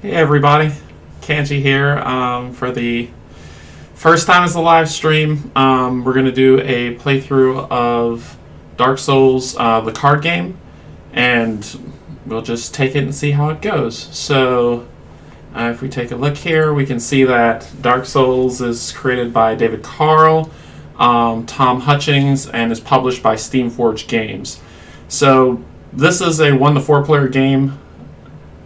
Hey everybody, Canje here for the first time as a live stream. We're going to do a playthrough of Dark Souls, the card game, and we'll just take it and see how it goes. So if we take a look here, we can see that Dark Souls is created by David Carl, Tom Hutchings, and is published by Steamforged Games. So this is a 1 to 4 player game,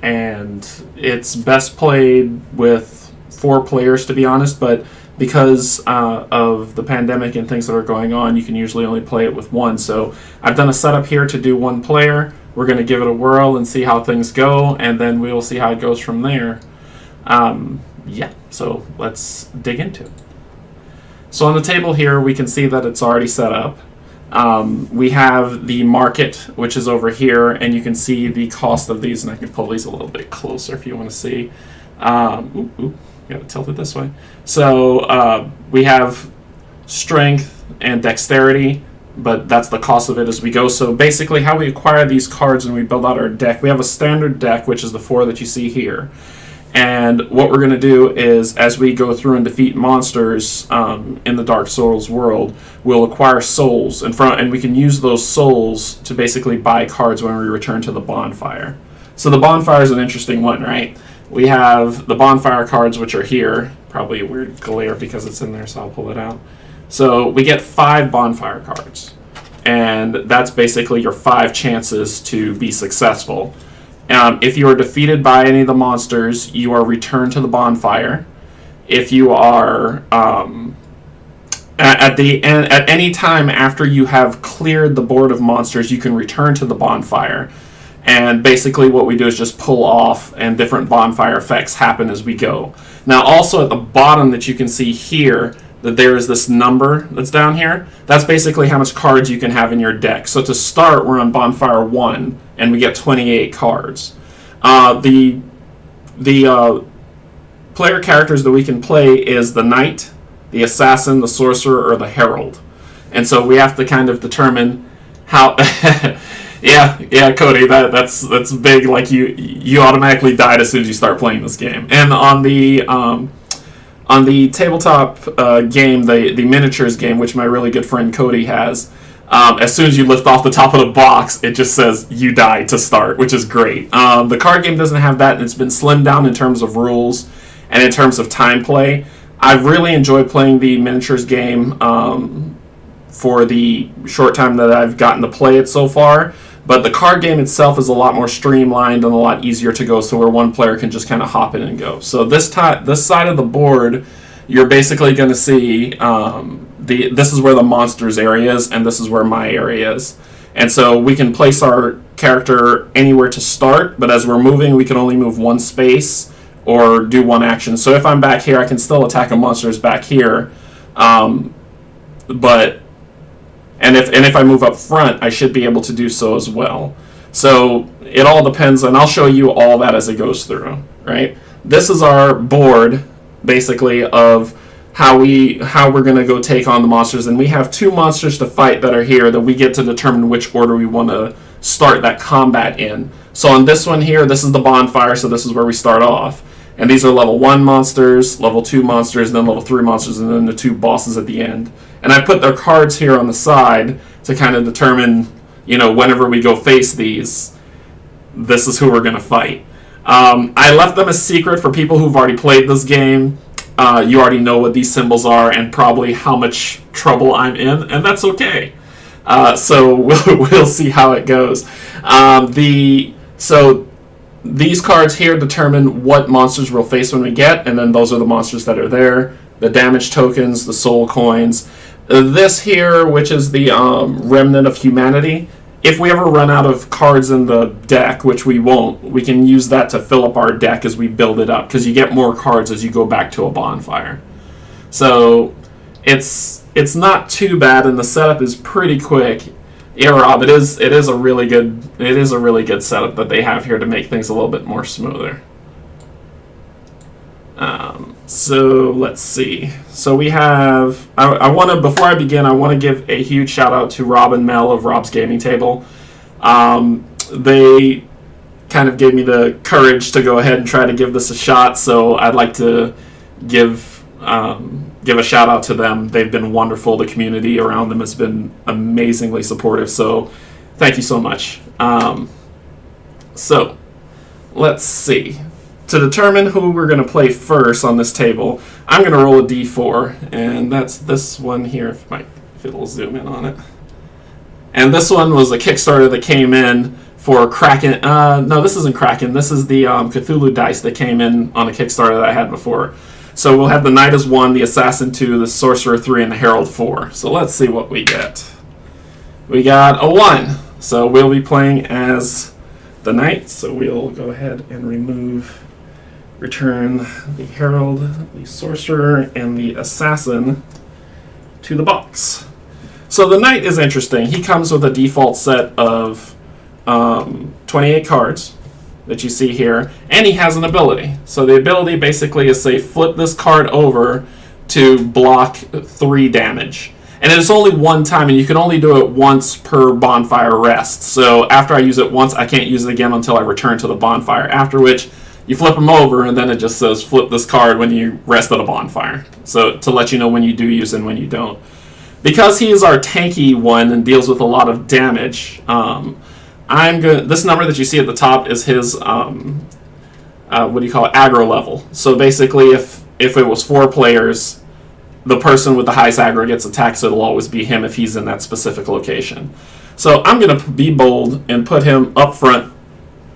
and it's best played with 4 players, to be honest, but because of the pandemic and things that are going on, you can usually only play it with 1. So I've done a setup here to do 1 player. We're going to give it a whirl and see how things go, and then we'll see how it goes from there. So let's dig into it. So on the table here, we can see that it's already set up. We have the market, which is over here, and you can see the cost of these, and I can pull these a little bit closer if you want to see. Gotta tilt it this way. So we have strength and dexterity, but that's the cost of it as we go. So basically how we acquire these cards and we build out our deck, we have a standard deck, which is the 4 that you see here. And what we're going to do is, as we go through and defeat monsters in the Dark Souls world, we'll acquire souls, and we can use those souls to basically buy cards when we return to the Bonfire. So the Bonfire is an interesting one, right? We have the Bonfire cards, which are here. Probably a weird glare because it's in there, so I'll pull it out. So we get 5 Bonfire cards, and that's basically your 5 chances to be successful. If you are defeated by any of the monsters, you are returned to the Bonfire. If you are at the end, at any time after you have cleared the board of monsters, you can return to the Bonfire. And basically what we do is just pull off, and different Bonfire effects happen as we go. Now also at the bottom that you can see here, that there is this number that's down here. That's basically how much cards you can have in your deck. So to start, we're on Bonfire 1, and we get 28 cards. The player characters that we can play is the Knight, the Assassin, the Sorcerer, or the Herald. And so we have to kind of determine how... Yeah, Cody, that's big. Like you automatically died as soon as you start playing this game. And on the tabletop game, the miniatures game, which my really good friend Cody has, as soon as you lift off the top of the box, it just says you died to start, which is great. The card game doesn't have that, and it's been slimmed down in terms of rules and in terms of time play. I've really enjoyed playing the miniatures game for the short time that I've gotten to play it so far. But the card game itself is a lot more streamlined and a lot easier to go, so where one player can just kind of hop in and go. So this side of the board, you're basically going to see this is where the monsters area is, and this is where my area is. And so we can place our character anywhere to start, but as we're moving, we can only move 1 space or do 1 action. So if I'm back here, I can still attack a monster that's back here, And if I move up front, I should be able to do so as well. So it all depends, and I'll show you all that as it goes through, right? This is our board, basically, of how we're going to go take on the monsters. And we have 2 monsters to fight that are here that we get to determine which order we want to start that combat in. So on this one here, this is the Bonfire, so this is where we start off. And these are level 1 monsters, level 2 monsters, and then level 3 monsters, and then the 2 bosses at the end. And I put their cards here on the side to kind of determine, whenever we go face these, this is who we're going to fight. I left them a secret for people who've already played this game. You already know what these symbols are and probably how much trouble I'm in, and that's okay. So we'll see how it goes. So these cards here determine what monsters we'll face when we get, and then those are the monsters that are there. The damage tokens, the soul coins. This here, which is the Remnant of Humanity, if we ever run out of cards in the deck, which we won't, we can use that to fill up our deck as we build it up, because you get more cards as you go back to a Bonfire. So it's not too bad, and the setup is pretty quick. Yeah, Rob, it is a really good setup that they have here to make things a little bit more smoother. So let's see. So we have. Before I begin, I want to give a huge shout out to Rob and Mel of Rob's Gaming Table. They kind of gave me the courage to go ahead and try to give this a shot. So I'd like to give a shout out to them. They've been wonderful. The community around them has been amazingly supportive. So thank you so much. So let's see. To determine who we're going to play first on this table, I'm going to roll a d4, and that's this one here, if it'll zoom in on it. And this one was a Kickstarter that came in for Kraken. No, this isn't Kraken. This is the Cthulhu dice that came in on a Kickstarter that I had before. So we'll have the Knight as 1, the Assassin 2, the Sorcerer 3, and the Herald 4. So let's see what we get. We got a 1. So we'll be playing as the Knight. So we'll go ahead and return the Herald, the Sorcerer, and the Assassin to the box. So the Knight is interesting. He comes with a default set of 28 cards that you see here, and he has an ability. So the ability basically is, say, flip this card over to block 3 damage. And it's only one time, and you can only do it once per bonfire rest. So after I use it once, I can't use it again until I return to the bonfire, after which you flip them over, and then it just says flip this card when you rest at a bonfire. So to let you know when you do use it and when you don't. Because he is our tanky one and deals with a lot of damage, this number that you see at the top is his, aggro level. So basically, if it was 4 players, the person with the highest aggro gets attacked, so it'll always be him if he's in that specific location. So I'm going to be bold and put him up front,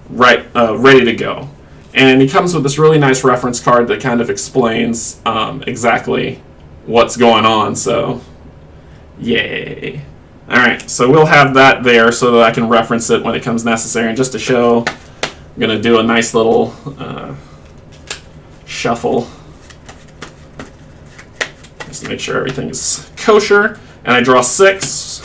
ready to go. And he comes with this really nice reference card that kind of explains exactly what's going on, so yay. Alright, so we'll have that there so that I can reference it when it comes necessary. And just to show, I'm going to do a nice little shuffle just to make sure everything is kosher. And I draw 6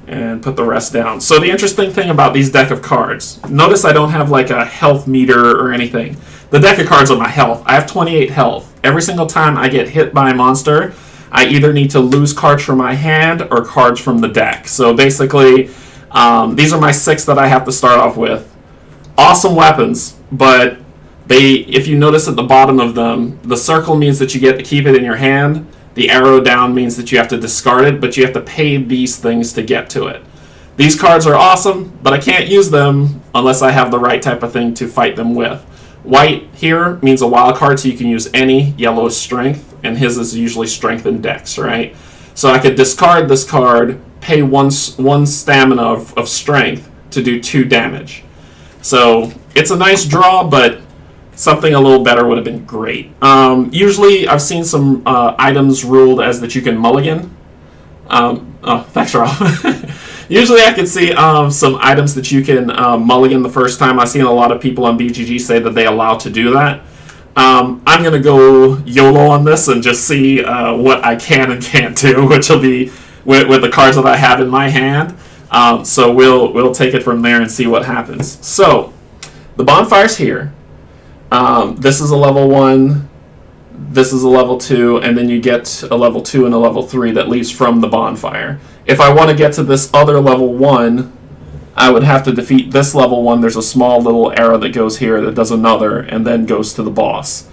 and put the rest down. So the interesting thing about these deck of cards, notice I don't have like a health meter or anything. The deck of cards are my health. I have 28 health. Every single time I get hit by a monster, I either need to lose cards from my hand or cards from the deck. So basically, these are my 6 that I have to start off with. Awesome weapons, but if you notice at the bottom of them, the circle means that you get to keep it in your hand. The arrow down means that you have to discard it, but you have to pay these things to get to it. These cards are awesome, but I can't use them unless I have the right type of thing to fight them with. White here means a wild card, so you can use any. Yellow is strength, and his is usually strength and dex, right? So I could discard this card, pay one stamina of strength to do 2 damage. So it's a nice draw, but something a little better would have been great. Usually I've seen some items ruled as that you can mulligan. Oh, thanks, Rob. Usually I can see some items that you can mulligan the first time. I've seen a lot of people on BGG say that they allow to do that. I'm going to go YOLO on this and just see what I can and can't do, which will be with the cards that I have in my hand. So we'll take it from there and see what happens. So the bonfire's here. This is a level 1, this is a level 2, and then you get a level 2 and a level 3 that leaves from the bonfire. If I want to get to this other level 1, I would have to defeat this level 1. There's a small little arrow that goes here that does another and then goes to the boss.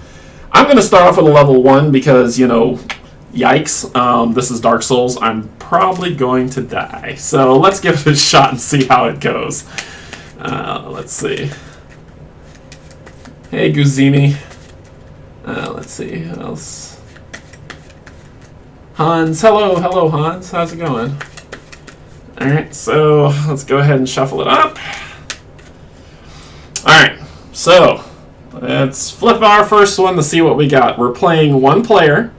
I'm going to start off with a level 1 because, yikes, this is Dark Souls. I'm probably going to die. So let's give it a shot and see how it goes. Let's see. Hey, Guzimi. Let's see, who else? Hans. Hello, Hans. How's it going? Alright, so let's go ahead and shuffle it up. Alright, so let's flip our first one to see what we got. We're playing 1 player.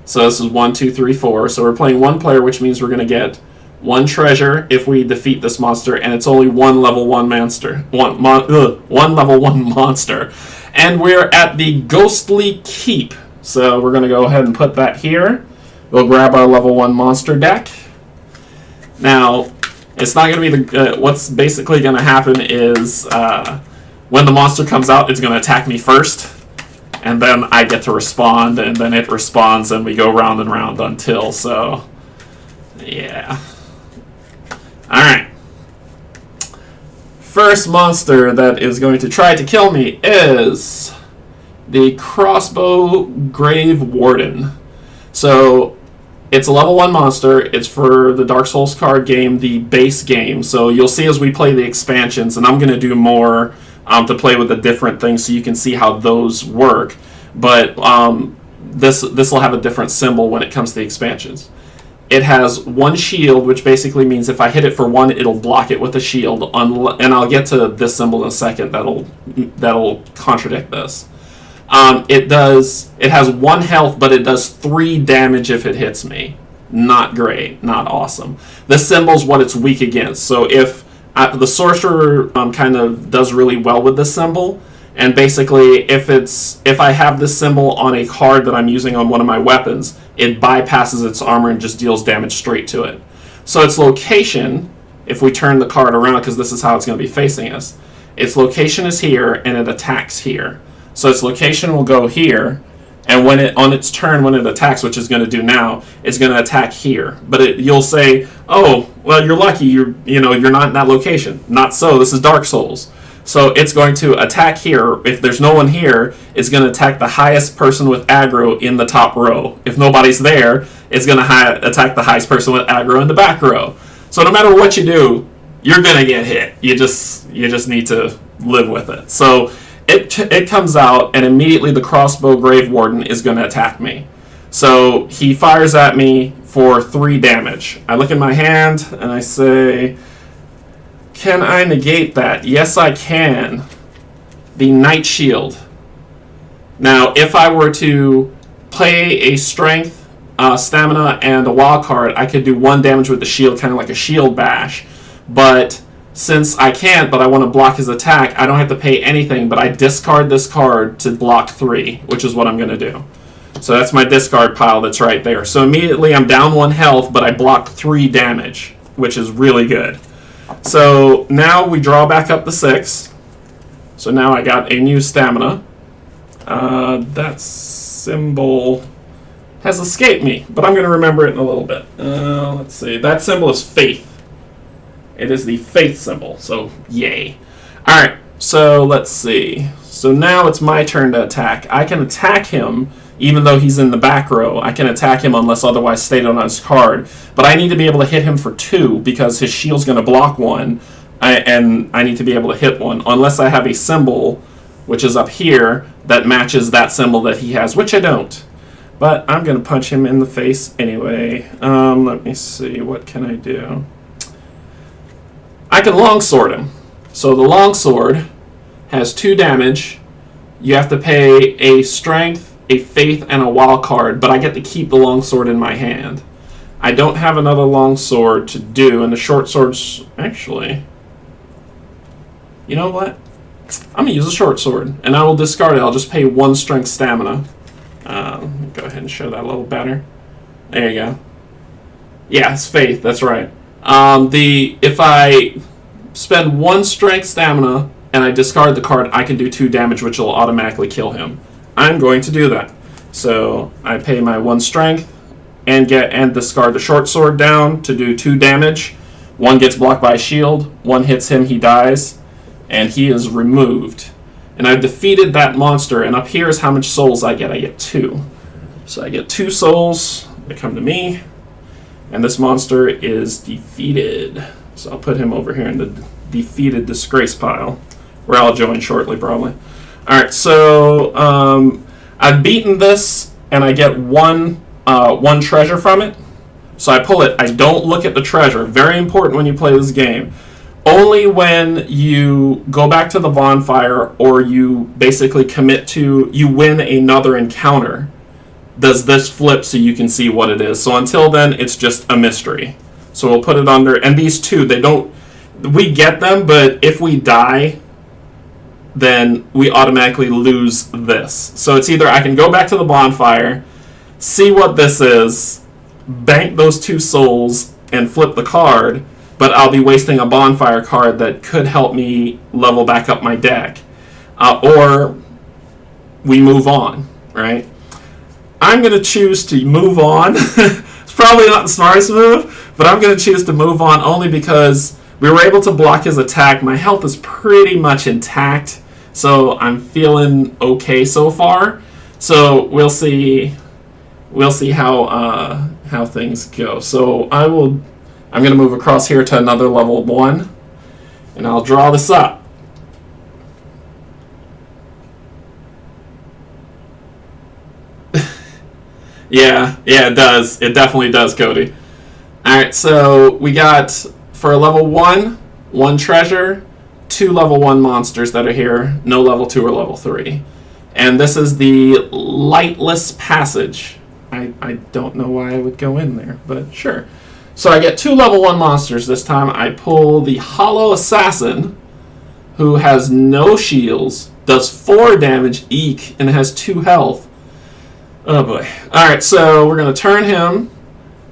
So this is 1, 2, 3, 4. So we're playing 1 player, which means we're going to get 1 treasure if we defeat this monster, and it's only 1 level 1 monster. One level 1 monster. And we're at the Ghostly Keep. So we're going to go ahead and put that here. We'll grab our level 1 monster deck. Now, it's not going to be what's basically going to happen is when the monster comes out, it's going to attack me first. And then I get to respond, and then it responds, and we go round and round until, so, yeah. Alright. first monster that is going to try to kill me is the Crossbow Grave Warden. So it's a level 1 monster. It's for the Dark Souls card game, the base game. So you'll see as we play the expansions, and I'm going to do more to play with the different things so you can see how those work. But this will have a different symbol when it comes to the expansions. It has 1 shield, which basically means if I hit it for 1, it'll block it with a shield. And I'll get to this symbol in a second that'll contradict this. It has 1 health, but it does 3 damage if it hits me. Not great, not awesome. This symbol's what it's weak against. So if the sorcerer kind of does really well with this symbol, and basically if I have this symbol on a card that I'm using on one of my weapons, it bypasses its armor and just deals damage straight to it. So its location, if we turn the card around, because this is how it's going to be facing us, its location is here and it attacks here. So its location will go here, and when it on its turn, when it attacks, which it's going to do now, it's going to attack here. But you'll say, "Oh, well, you're lucky. You're not in that location." Not so. This is Dark Souls. So it's going to attack here. If there's no one here, it's going to attack the highest person with aggro in the top row. If nobody's there, it's going to attack the highest person with aggro in the back row. So no matter what you do, you're going to get hit. You just need to live with it. So it comes out, and immediately the Crossbow Grave Warden is going to attack me. So he fires at me for 3 damage. I look in my hand, and I say, can I negate that? Yes, I can. The Night Shield. Now, if I were to play a Strength, Stamina, and a Wild card, I could do 1 damage with the shield, kind of like a shield bash. But since I can't, but I want to block his attack, I don't have to pay anything, but I discard this card to block 3, which is what I'm going to do. So that's my discard pile that's right there. So immediately I'm down 1 health, but I blocked 3 damage, which is really good. So now we draw back up the 6. So now I got a new stamina. That symbol has escaped me, but I'm going to remember it in a little bit. Let's see. That symbol is faith. It is the faith symbol, so yay. Alright, so let's see. So now it's my turn to attack. I can attack him even though he's in the back row. I can attack him unless otherwise stated on his card. But I need to be able to hit him for 2 because his shield's going to block 1. And I need to be able to hit 1. Unless I have a symbol, which is up here, that matches that symbol that he has, which I don't. But I'm going to punch him in the face anyway. Let me see. What can I do? I can longsword him. So the longsword has 2 damage. You have to pay a strength, a faith, and a wild card, but I get to keep the longsword in my hand. I don't have another longsword to do, and the short sword's actually... You know what? I'm going to use a short sword, and I will discard it. I'll just pay 1 strength stamina. Go ahead and show that a little better. There you go. Yeah, it's faith, that's right. If I spend 1 strength stamina and I discard the card, I can do 2 damage, which will automatically kill him. I'm going to do that. So I pay my 1 strength and discard the short sword down to do 2 damage. 1 gets blocked by a shield, 1 hits him, he dies, and he is removed. And I've defeated that monster, and up here is how much souls I get. I get 2. So I get 2 souls. They come to me. And this monster is defeated. So I'll put him over here in the defeated disgrace pile, where I'll join shortly, probably. Alright, so I've beaten this, and I get one treasure from it. So I pull it. I don't look at the treasure. Very important when you play this game. Only when you go back to the bonfire or you basically you win another encounter, does this flip so you can see what it is. So until then, it's just a mystery. So we'll put it under, and these 2, we get them, but if we die, then we automatically lose this. So it's either I can go back to the bonfire, see what this is, bank those 2 souls, and flip the card, but I'll be wasting a bonfire card that could help me level back up my deck. Or we move on, right? I'm going to choose to move on. It's probably not the smartest move, but I'm going to choose to move on only because We were able to block his attack. My health is pretty much intact, so I'm feeling okay so far. So we'll see how things go. So I'm gonna move across here to another level 1, and I'll draw this up. Yeah, it does. It definitely does, Cody. Alright, so we got, for a level 1, 1 treasure, 2 level 1 monsters that are here, no level 2 or level 3. And this is the Lightless Passage. I don't know why I would go in there, but sure. So I get 2 level 1 monsters this time. I pull the Hollow Assassin, who has no shields, does 4 damage, eek, and has 2 health. Oh boy. Alright, so we're going to turn him.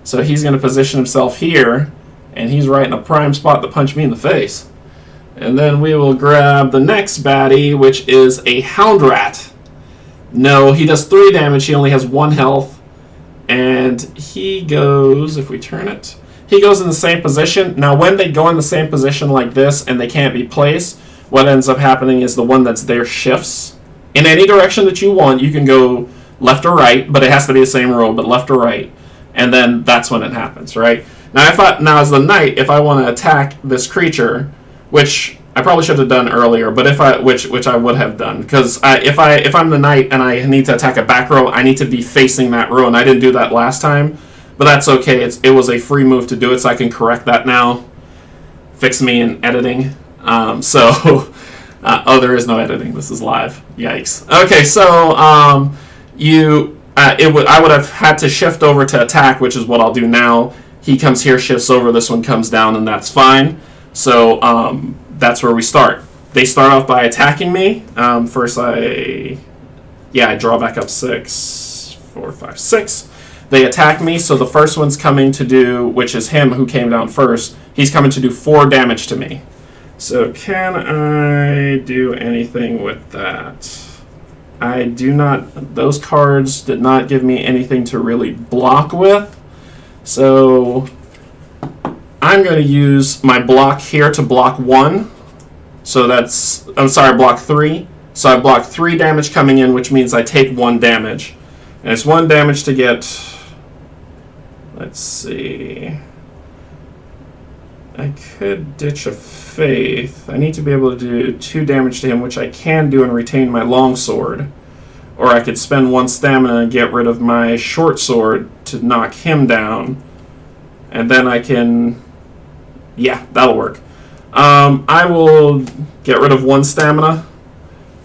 So he's going to position himself here, and he's right in a prime spot to punch me in the face. And then we will grab the next baddie, which is a Hound Rat. No, he does 3 damage. He only has 1 health. And he goes, if we turn it, he goes in the same position. Now, when they go in the same position like this and they can't be placed, what ends up happening is the one that's there shifts. In any direction that you want, you can go left or right, but it has to be the same row, but left or right. And then that's when it happens, right? Now, as the knight, if I want to attack this creature, which I probably should have done earlier, but which I would have done, because if I'm the knight and I need to attack a back row, I need to be facing that row, and I didn't do that last time, but that's okay. It was a free move to do it, so I can correct that now. Fix me in editing. Oh, there is no editing. This is live. Yikes. Okay, so I would have had to shift over to attack, which is what I'll do now. He comes here, shifts over, this one comes down, and that's fine. So that's where we start. They start off by attacking me. First I draw back up 6, 4, 5, 6. They attack me, so the first one's coming to do, which is him who came down first, he's coming to do 4 damage to me. So can I do anything with that? I do not, those cards did not give me anything to really block with. So I'm going to use my block here to block 1. So block 3. So I block 3 damage coming in, which means I take 1 damage. And it's 1 damage to get, let's see, I could ditch a Faith. I need to be able to do 2 damage to him, which I can do and retain my longsword. Or I could spend 1 stamina and get rid of my short sword to knock him down. And then I can, yeah, that'll work. I will get rid of 1 stamina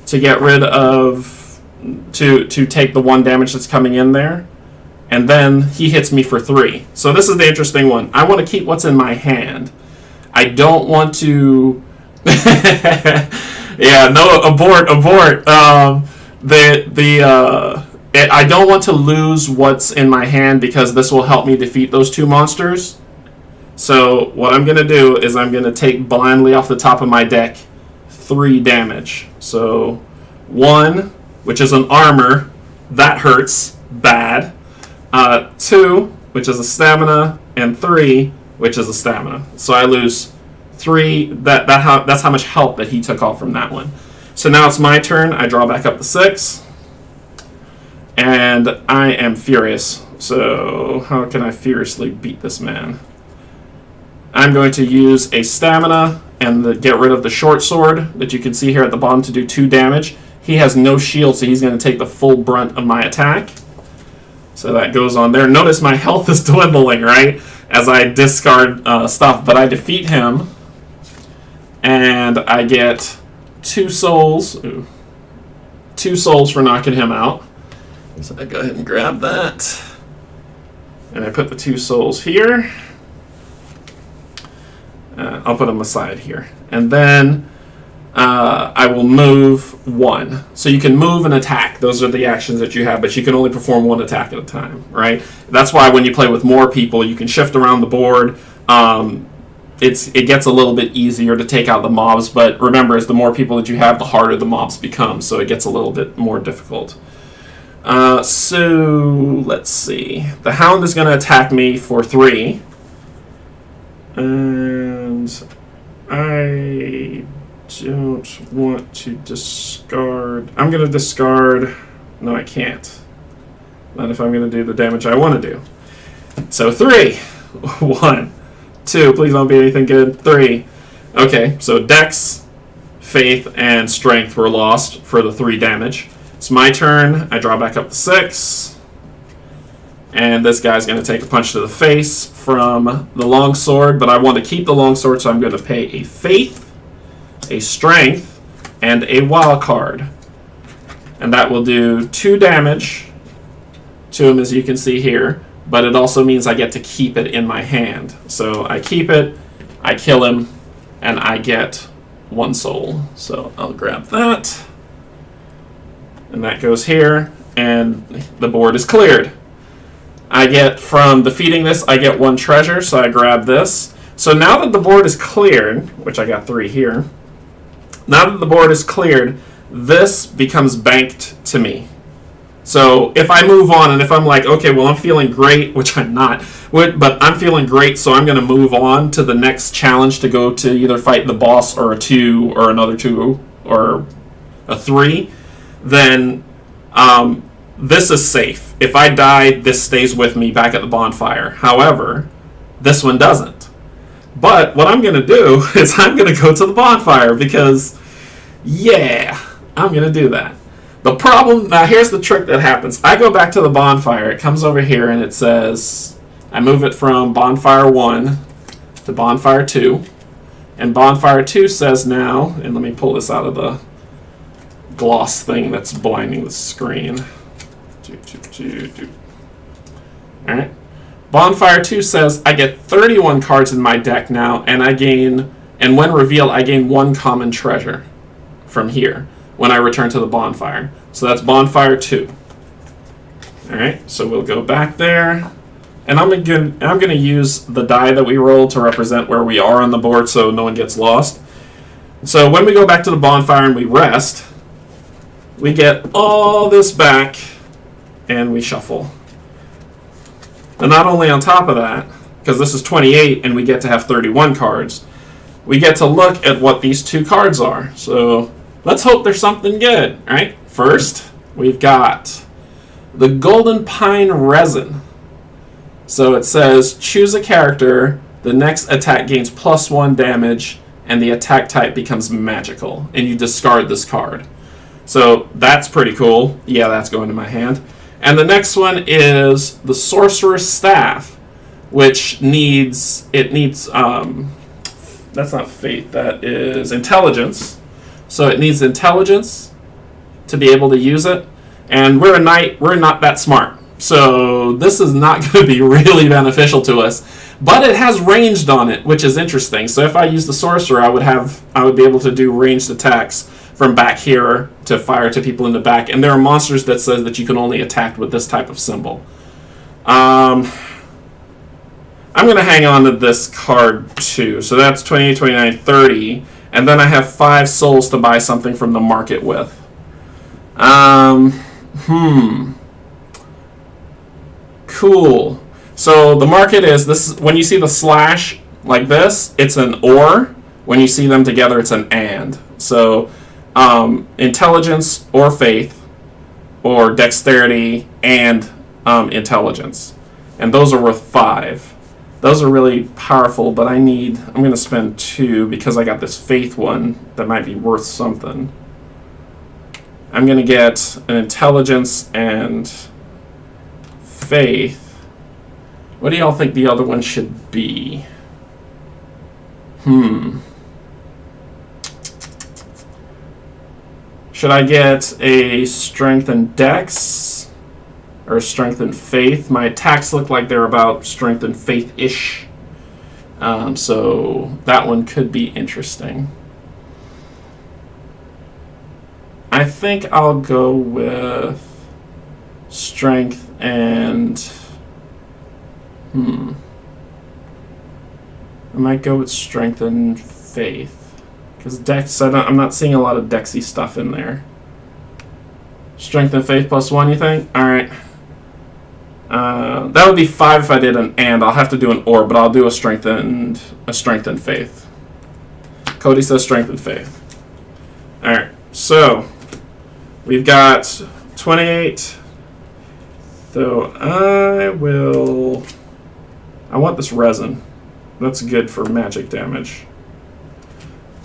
to get rid of, to take the 1 damage that's coming in there. And then he hits me for 3. So this is the interesting one. I want to keep what's in my hand. I don't want to... yeah, no, abort. I don't want to lose what's in my hand because this will help me defeat those 2 monsters. So what I'm going to do is I'm going to take blindly off the top of my deck 3 damage. So 1, which is an armor, that hurts bad. 2, which is a stamina, and 3, which is a stamina. So I lose 3. That's how much health that he took off from that one. So now it's my turn. I draw back up the 6. And I am furious. So how can I furiously beat this man? I'm going to use a stamina and get rid of the short sword that you can see here at the bottom to do 2 damage. He has no shield, so he's going to take the full brunt of my attack. So that goes on there. Notice my health is dwindling, right? As I discard stuff. But I defeat him. And I get 2 souls. Ooh. 2 souls for knocking him out. So I go ahead and grab that. And I put the 2 souls here. I'll put them aside here. And then I will move 1. So you can move and attack. Those are the actions that you have, but you can only perform 1 attack at a time, right? That's why when you play with more people, you can shift around the board. It gets a little bit easier to take out the mobs, but remember, as the more people that you have, the harder the mobs become, so it gets a little bit more difficult. So let's see. The Hound is going to attack me for 3. And I don't want to discard. I'm going to discard. No, I can't. Not if I'm going to do the damage I want to do. So 3. 1, 2. Please don't be anything good. 3. Okay, so Dex, Faith, and Strength were lost for the 3 damage. It's my turn. I draw back up to 6. And this guy's going to take a punch to the face from the longsword, but I want to keep the longsword, so I'm going to pay a Faith, a Strength, and a Wild card. And that will do 2 damage to him, as you can see here, but it also means I get to keep it in my hand. So I keep it, I kill him, and I get 1 soul. So I'll grab that. And that goes here, and the board is cleared. I get, from defeating this, I get 1 treasure, so I grab this. So now that the board is cleared, which I got 3 here, now that the board is cleared, this becomes banked to me. So if I move on, and if I'm like, okay, well, I'm feeling great, which I'm not, but I'm feeling great, so I'm going to move on to the next challenge to go to either fight the boss or a 2 or another 2 or a 3, then this is safe. If I die, this stays with me back at the bonfire. However, this one doesn't. But what I'm going to do is I'm going to go to the bonfire because, yeah, I'm going to do that. The problem, now here's the trick that happens. I go back to the bonfire. It comes over here and it says, I move it from bonfire 1 to bonfire 2. And bonfire 2 says now, and let me pull this out of the gloss thing that's blinding the screen. Alright. Bonfire 2 says I get 31 cards in my deck now, and and when revealed, I gain 1 common treasure from here when I return to the bonfire. So that's bonfire 2. Alright, so we'll go back there. And I'm gonna use the die that we rolled to represent where we are on the board so no one gets lost. So when we go back to the bonfire and we rest, we get all this back and we shuffle. And not only on top of that, because this is 28 and we get to have 31 cards, we get to look at what these 2 cards are. So let's hope there's something good, right? First, we've got the Golden Pine Resin. So it says, choose a character, the next attack gains +1 damage, and the attack type becomes magical, and you discard this card. So that's pretty cool. Yeah, that's going to my hand. And the next one is the Sorcerer's Staff, which needs, that's not faith, that is intelligence. So it needs intelligence to be able to use it. And we're a knight, we're not that smart. So this is not going to be really beneficial to us. But it has ranged on it, which is interesting. So if I use the Sorcerer, I would be able to do ranged attacks from back here to fire to people in the back. And there are monsters that says that you can only attack with this type of symbol. I'm going to hang on to this card too. So that's 28, 29, 30. And then I have 5 souls to buy something from the market with. Cool. So the market is this. When you see the slash like this, it's an or. When you see them together, it's an and. So intelligence or faith, or dexterity and intelligence, and those are worth 5. Those are really powerful, but I'm going to spend 2 because I got this faith one that might be worth something. I'm going to get an intelligence and faith. What do y'all think the other one should be? Should I get a strength and dex or strength and faith? My attacks look like they're about strength and faith-ish. So that one could be interesting. I think I'll go with strength and... I might go with strength and faith. Because dex, I'm not seeing a lot of dexy stuff in there. Strength and faith +1, you think? Alright. That would be 5 if I did an and. I'll have to do an or, but I'll do a strength and faith. Cody says strength and faith. Alright, so we've got 28. So I want this resin. That's good for magic damage.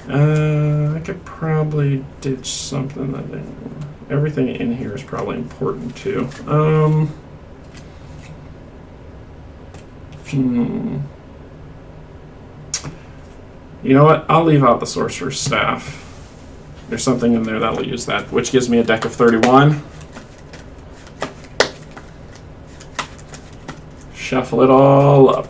I could probably ditch something. I think everything in here is probably important too. You know what? I'll leave out the Sorcerer's Staff. There's something in there that'll use that, which gives me a deck of 31. Shuffle it all up.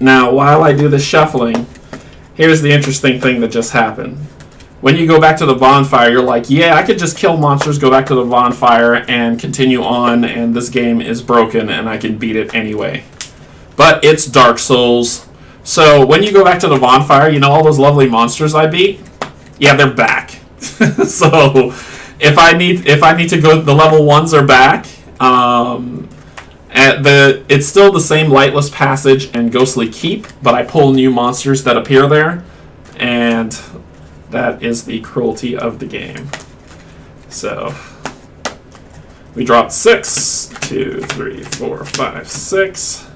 Now, while I do the shuffling, here's the interesting thing that just happened. When you go back to the bonfire, you're like, yeah, I could just kill monsters, go back to the bonfire, and continue on, and this game is broken, and I can beat it anyway. But it's Dark Souls. So when you go back to the bonfire, you know all those lovely monsters I beat? Yeah, they're back. So if I need to go, the level 1s are back. It's still the same Lightless Passage and Ghostly Keep, but I pull new monsters that appear there, and that is the cruelty of the game. So we dropped 6, 2, 3, 4, 5, 6.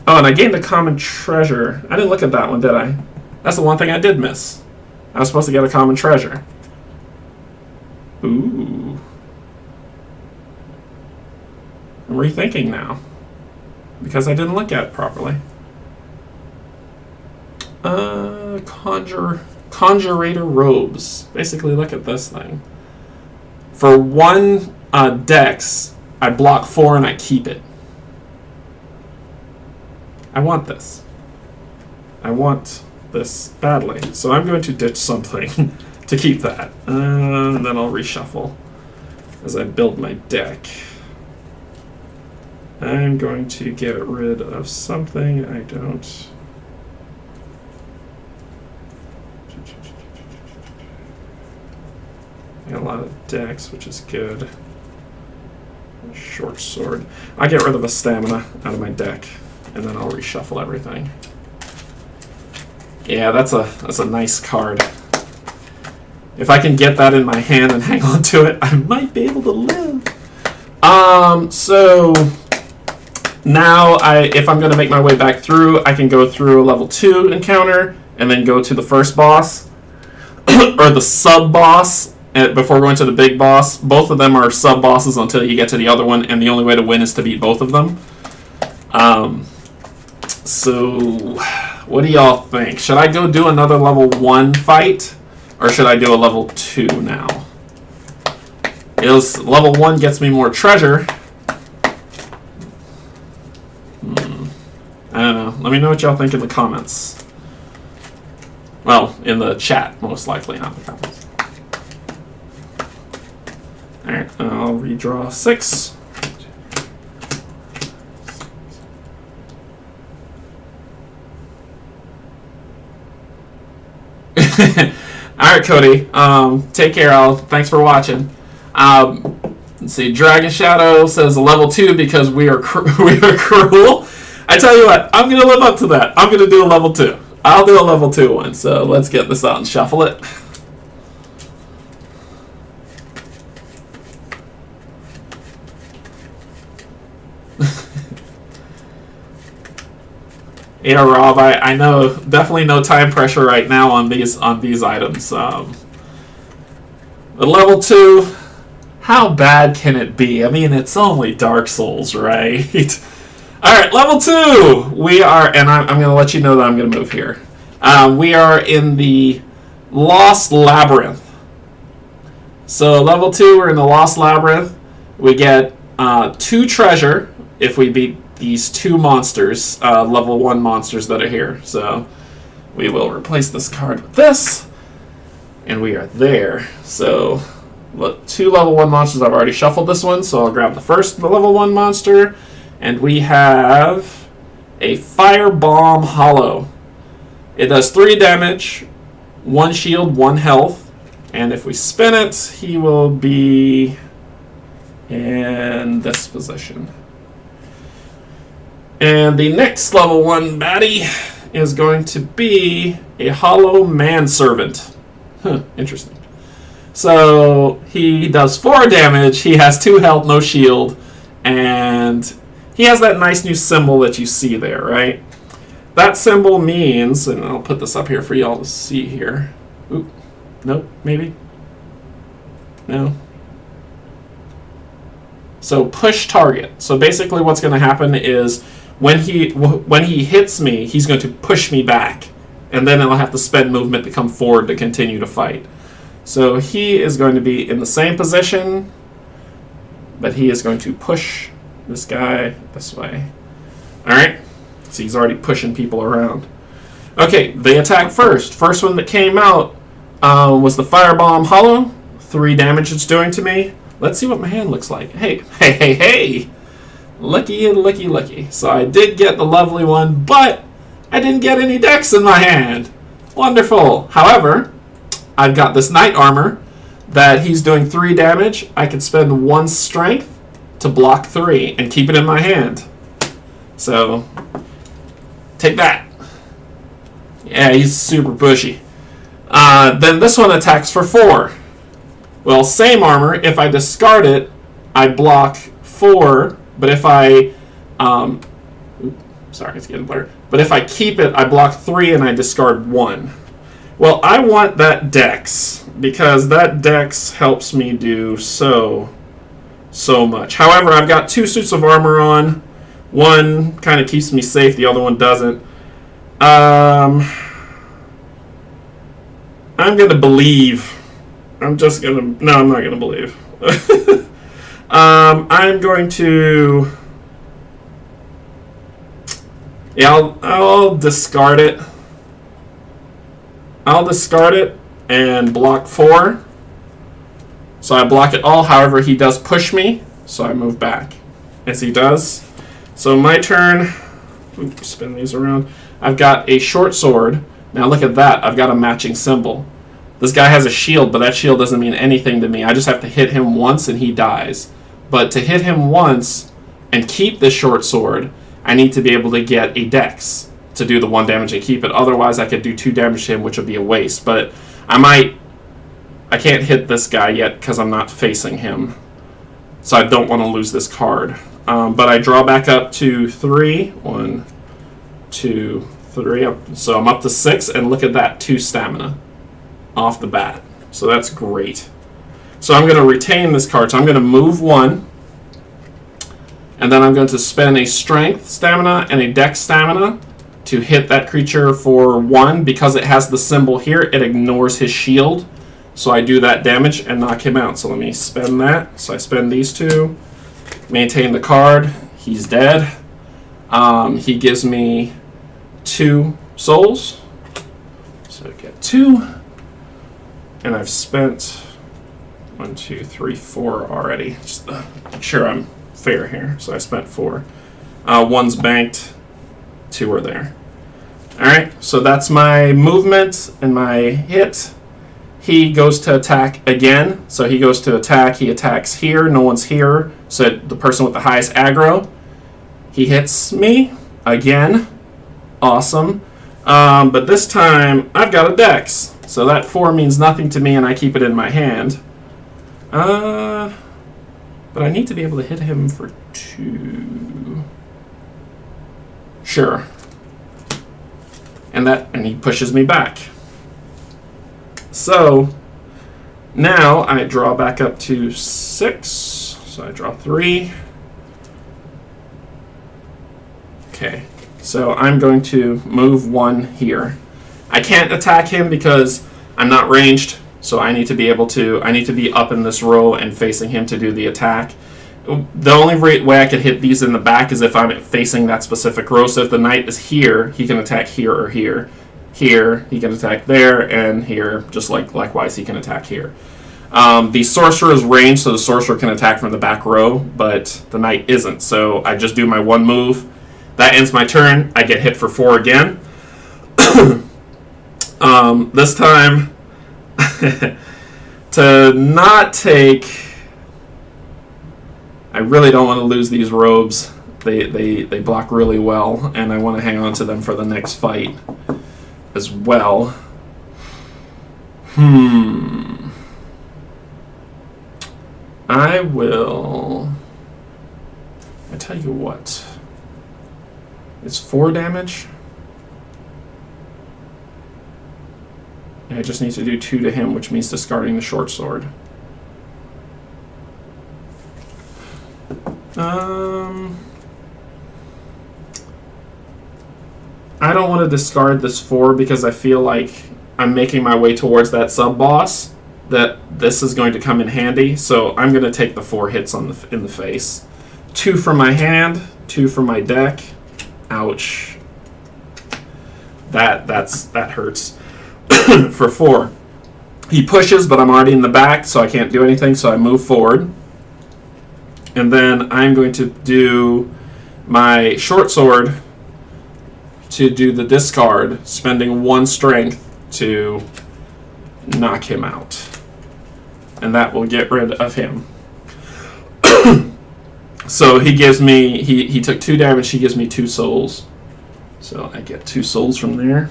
Oh, and I gained a common treasure. I didn't look at that one, did I? That's the one thing I did miss. I was supposed to get a common treasure. Ooh. I'm rethinking now, because I didn't look at it properly. Conjurator robes. Basically, look at this thing. For 1 dex, I block 4 and I keep it. I want this. I want this badly. So I'm going to ditch something to keep that. And then I'll reshuffle as I build my deck. I'm going to get rid of something I don't. I got a lot of decks, which is good. Short sword. I get rid of a stamina out of my deck, and then I'll reshuffle everything. Yeah, that's a nice card. If I can get that in my hand and hang on to it, I might be able to live. So now if I'm going to make my way back through, I can go through a level 2 encounter and then go to the first boss or the sub boss before going to the big boss. Both of them are sub bosses until you get to the other one, and the only way to win is to beat both of them. So what do y'all think? Should I go do another level 1 fight, or should I do a level 2 now? Level 1 gets me more treasure. I don't know. Let me know what y'all think in the comments. Well, in the chat, most likely, not the comments. Alright, I'll redraw 6. Alright, Cody. Take care. Thanks for watching. Let's see. Dragon Shadow says level 2 because we are cruel. I tell you what, I'm going to live up to that. I'm going to do a level 2. I'll do a level 2 one. So let's get this out and shuffle it. Yeah, Rob, I know, definitely no time pressure right now on these items. But level 2, how bad can it be? I mean, it's only Dark Souls, right? Alright, level 2! We are, and I'm going to let you know that I'm going to move here. We are in the Lost Labyrinth. So, level 2, we're in the Lost Labyrinth. We get 2 treasure if we beat these 2 monsters, level 1 monsters that are here. So, we will replace this card with this. And we are there. So, 2 level 1 monsters. I've already shuffled this one, so I'll grab the first level 1 monster. And we have a Firebomb Hollow. It does 3 damage, 1 shield, 1 health. And if we spin it, he will be in this position. And the next level 1 baddie is going to be a hollow manservant. Huh, interesting. So he does 4 damage, he has 2 health, no shield, and he has that nice new symbol that you see there, right? That symbol means, and I'll put this up here for y'all to see here. Oop, nope, maybe? No. So push target. So basically what's going to happen is when he hits me, he's going to push me back. And then I'll have to spend movement to come forward to continue to fight. So he is going to be in the same position, but he is going to push this guy this way. Alright? So he's already pushing people around. Okay, they attack first. First one that came out was the Firebomb Hollow. 3 damage it's doing to me. Let's see what my hand looks like. Hey, hey, hey, hey! Lucky and lucky, lucky. So I did get the lovely one, but I didn't get any dex in my hand. Wonderful. However, I've got this knight armor that he's doing 3 damage. I can spend 1 strength to block 3 and keep it in my hand. So, take that. Yeah, he's super pushy. Then this one attacks for 4. Well, same armor. If I discard it, I block 4. But if I... sorry, it's getting blurred. But if I keep it, I block 3 and I discard 1. Well, I want that dex, because that dex helps me do so much. However, I've got 2 suits of armor on. One kind of keeps me safe, the other one doesn't. I'm going to believe. I'm just going to... No, I'm not going to believe. I'm going to... Yeah, I'll discard it. I'll discard it and block 4. So I block it all. However, he does push me, so I move back. As he does. So my turn. Oops, spin these around. I've got a short sword. Now look at that. I've got a matching symbol. This guy has a shield, but that shield doesn't mean anything to me. I just have to hit him once and he dies. But to hit him once and keep the short sword, I need to be able to get a dex to do the 1 damage and keep it. Otherwise, I could do 2 damage to him, which would be a waste. But I can't hit this guy yet because I'm not facing him. So I don't want to lose this card. But I draw back up to 3. 1, 2, 3. So I'm up to 6, and look at that, 2 stamina off the bat. So that's great. So I'm going to retain this card. So I'm going to move 1. And then I'm going to spend a strength stamina and a dex stamina to hit that creature for 1. Because it has the symbol here, it ignores his shield. So I do that damage and knock him out. So let me spend that. So I spend these 2. Maintain the card. He's dead. He gives me 2 souls. So I get 2. And I've spent 1, 2, 3, 4 already. Just to make sure I'm fair here. So I spent 4. 1's banked. 2 are there. Alright, so that's my movement and my hit. He goes to attack again. So he goes to attack. He attacks here. No one's here. So the person with the highest aggro. He hits me again. Awesome. But this time, I've got a dex. So that 4 means nothing to me, and I keep it in my hand. But I need to be able to hit him for 2. Sure. And he pushes me back. So now I draw back up to 6. So I draw 3. Okay. So I'm going to move 1 here. I can't attack him because I'm not ranged. So I need to be up in this row and facing him to do the attack. The only way I could hit these in the back is if I'm facing that specific row. So if the knight is here, he can attack here or here. Here, he can attack there, and here, just likewise, he can attack here. The sorcerer is ranged, so the sorcerer can attack from the back row, but the knight isn't. So I just do my 1 move. That ends my turn. I get hit for 4 again. This time, to not take... I really don't want to lose these robes. They block really well, and I want to hang on to them for the next fight as well. I tell you what. It's 4 damage. And I just need to do 2 to him, which means discarding the short sword. I don't want to discard this 4 because I feel like I'm making my way towards that sub-boss, that this is going to come in handy. So I'm going to take the 4 hits in the face. 2 from my hand, 2 from my deck. Ouch. That hurts. For 4. He pushes, but I'm already in the back, so I can't do anything, so I move forward. And then I'm going to do my short sword to do the discard, spending 1 strength to knock him out. And that will get rid of him. So he gives me, he took 2 damage, he gives me 2 souls. So I get 2 souls from there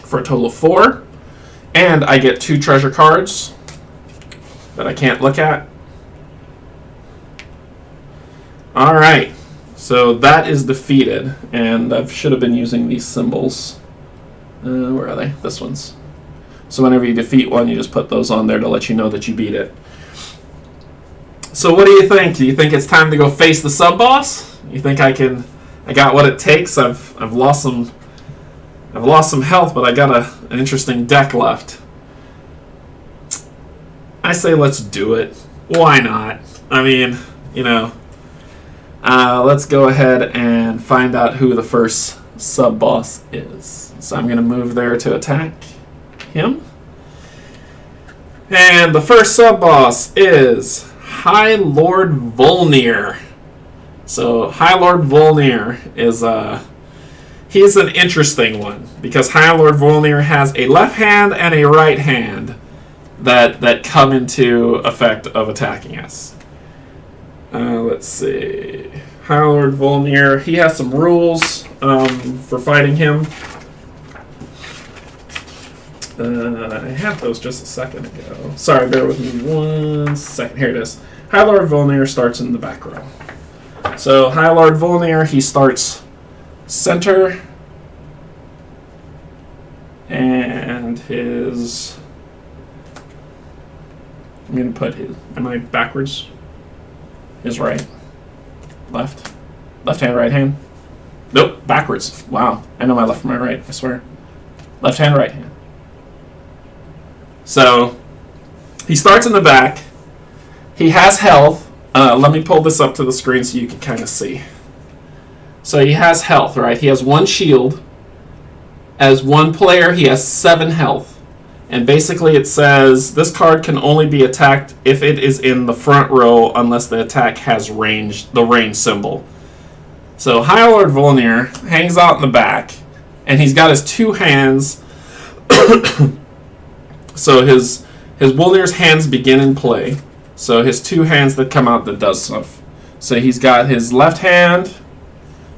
for a total of 4. And I get 2 treasure cards that I can't look at. Alright, so that is defeated. And I should have been using these symbols. Where are they? This one's. So whenever you defeat one, you just put those on there to let you know that you beat it. So what do you think? Do you think it's time to go face the sub-boss? You think I got what it takes? I've lost some health, but I got an interesting deck left. I say let's do it. Why not? I mean, you know, let's go ahead and find out who the first sub-boss is. So I'm going to move there to attack him. And the first sub-boss is High Lord Volnir. So High Lord Volnir is he's an interesting one because High Lord Volnir has a left hand and a right hand that come into effect of attacking us. Let's see. High Lord Volnir, he has some rules for fighting him. I had those just a second ago. Sorry, bear with me 1 second. Here it is. High Lord Volnir starts in the back row. So High Lord Volnir, he starts center, and his. I'm gonna put his. Am I backwards? His right, left hand, right hand. Nope, backwards. Wow, I know my left from my right. I swear. Left hand, right hand. So he starts in the back. He has health. Let me pull this up to the screen so you can kind of see. So he has health, right? He has 1 shield. As 1 player, he has 7 health. And basically it says this card can only be attacked if it is in the front row unless the attack has the range symbol. So High Lord Volnir hangs out in the back, and he's got his 2 hands. So his Volnir's hands begin in play. So his 2 hands that come out that does stuff. So he's got his left hand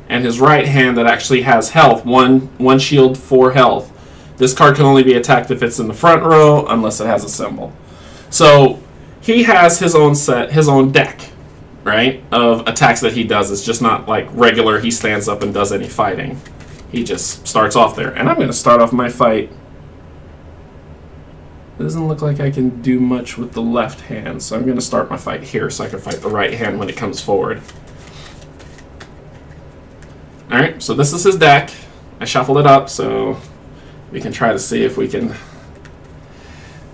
and his right hand that actually has health. 1 shield, 4 health. This card can only be attacked if it's in the front row unless it has a symbol. So he has his own deck, right, of attacks that he does. It's just not like regular he stands up and does any fighting. He just starts off there. And I'm going to start off my fight. It doesn't look like I can do much with the left hand, so I'm going to start my fight here so I can fight the right hand when it comes forward. Alright, so this is his deck. I shuffled it up so we can try to see if we can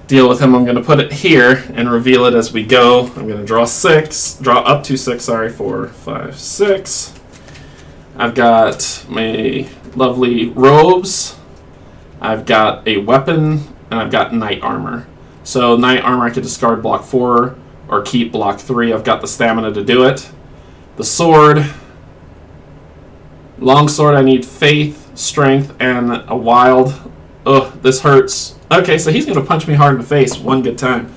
deal with him. I'm going to put it here and reveal it as we go. I'm going to draw up to 6, 4, 5, 6. I've got my lovely robes. I've got a weapon. And I've got knight armor. So knight armor I could discard block 4 or keep block 3. I've got the stamina to do it. The sword. Long sword I need faith, strength, and a wild. Ugh, this hurts. Okay, so he's going to punch me hard in the face one good time.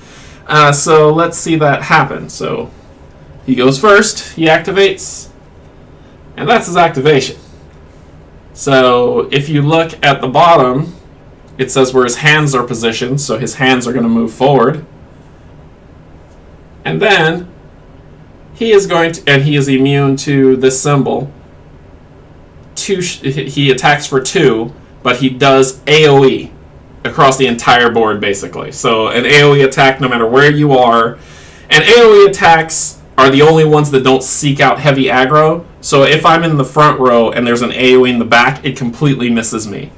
So let's see that happen. So he goes first. He activates. And that's his activation. So if you look at the bottom, it says where his hands are positioned, so his hands are going to move forward. And then he is going to, and he is immune to this symbol. He attacks for 2, but he does AoE across the entire board, basically. So an AoE attack no matter where you are. And AoE attacks are the only ones that don't seek out heavy aggro. So if I'm in the front row and there's an AoE in the back, it completely misses me.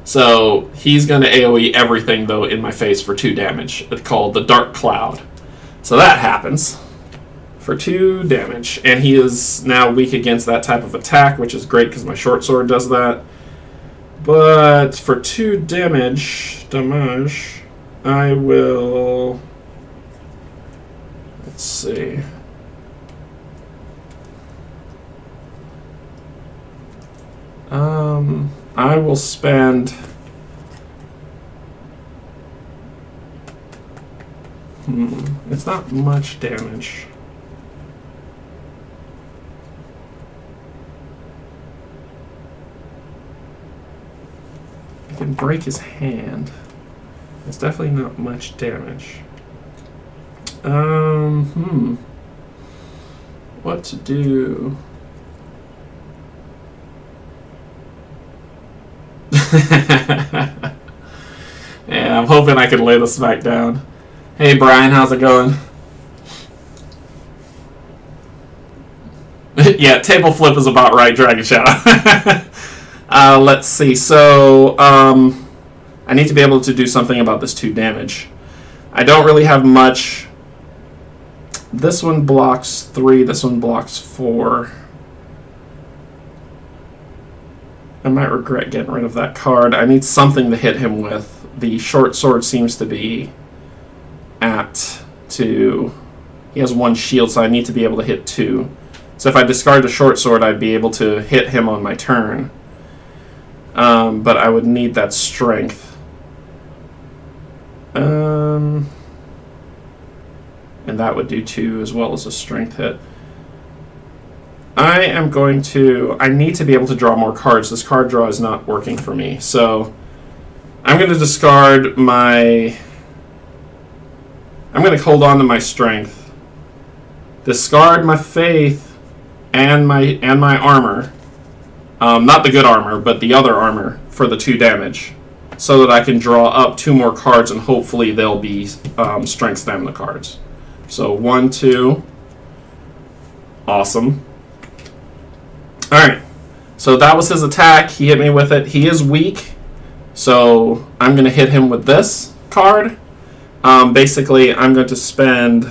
So he's going to AoE everything, though, in my face for 2 damage. It's called the Dark Cloud. So that happens for 2 damage. And he is now weak against that type of attack, which is great because my short sword does that. But for 2 damage, I will... Let's see. I will spend... It's not much damage. I can break his hand. It's definitely not much damage. What to do? Yeah, I'm hoping I can lay the smack down. Hey Brian, how's it going? Yeah, table flip is about right, Dragon Shadow. Let's see. So, I need to be able to do something about this 2 damage. I don't really have much. This one blocks 3, this one blocks 4. I might regret getting rid of that card. I need something to hit him with. The short sword seems to be apt to... He has 1 shield, so I need to be able to hit 2. So if I discard the short sword, I'd be able to hit him on my turn. But I would need that strength. And that would do 2 as well as a strength hit. I need to be able to draw more cards. This card draw is not working for me. So I'm going to discard my... I'm going to hold on to my strength. Discard my faith and my armor. Not the good armor, but the other armor for the 2 damage. So that I can draw up 2 more cards and hopefully they'll be strength stamina cards. So 1, 2. Awesome. Alright. So that was his attack. He hit me with it. He is weak. So I'm going to hit him with this card. Basically, I'm going to spend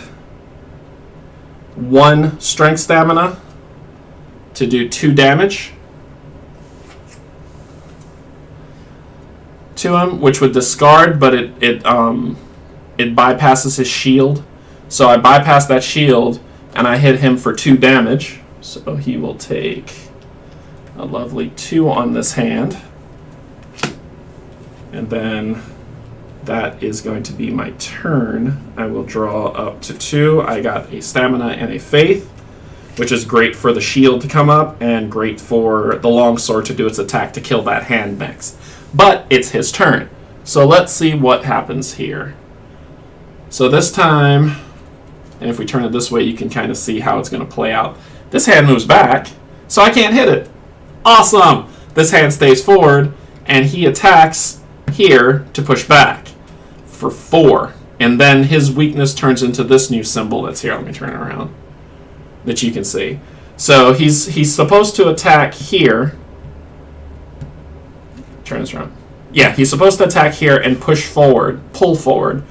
1 strength stamina to do 2 damage to him, which would discard, but it bypasses his shield. So I bypass that shield, and I hit him for 2 damage. So he will take a lovely 2 on this hand. And then that is going to be my turn. I will draw up to 2. I got a stamina and a faith, which is great for the shield to come up, and great for the longsword to do its attack to kill that hand next. But it's his turn. So let's see what happens here. So this time, and if we turn it this way, you can kind of see how it's going to play out. This hand moves back, so I can't hit it. Awesome! This hand stays forward, and he attacks here to push back for 4. And then his weakness turns into this new symbol that's here. Let me turn it around, that you can see. So he's supposed to attack here. Turn this around. Yeah, he's supposed to attack here and push forward, pull forward,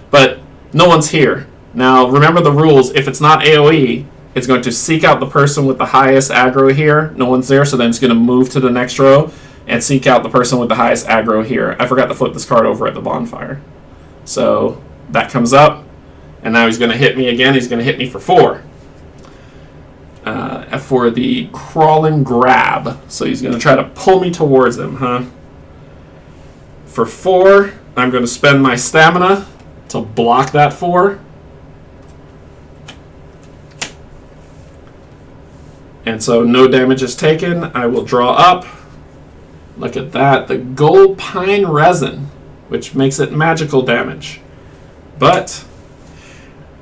but no one's here. Now, remember the rules. If it's not AoE, it's going to seek out the person with the highest aggro here. No one's there, so then it's going to move to the next row and seek out the person with the highest aggro here. I forgot to flip this card over at the bonfire. So that comes up, and now he's going to hit me again. He's going to hit me for 4. For the crawling grab. So he's going to try to pull me towards him, huh? For 4, I'm going to spend my stamina to block that 4. And so no damage is taken. I will draw up. Look at that. The gold pine resin, which makes it magical damage. But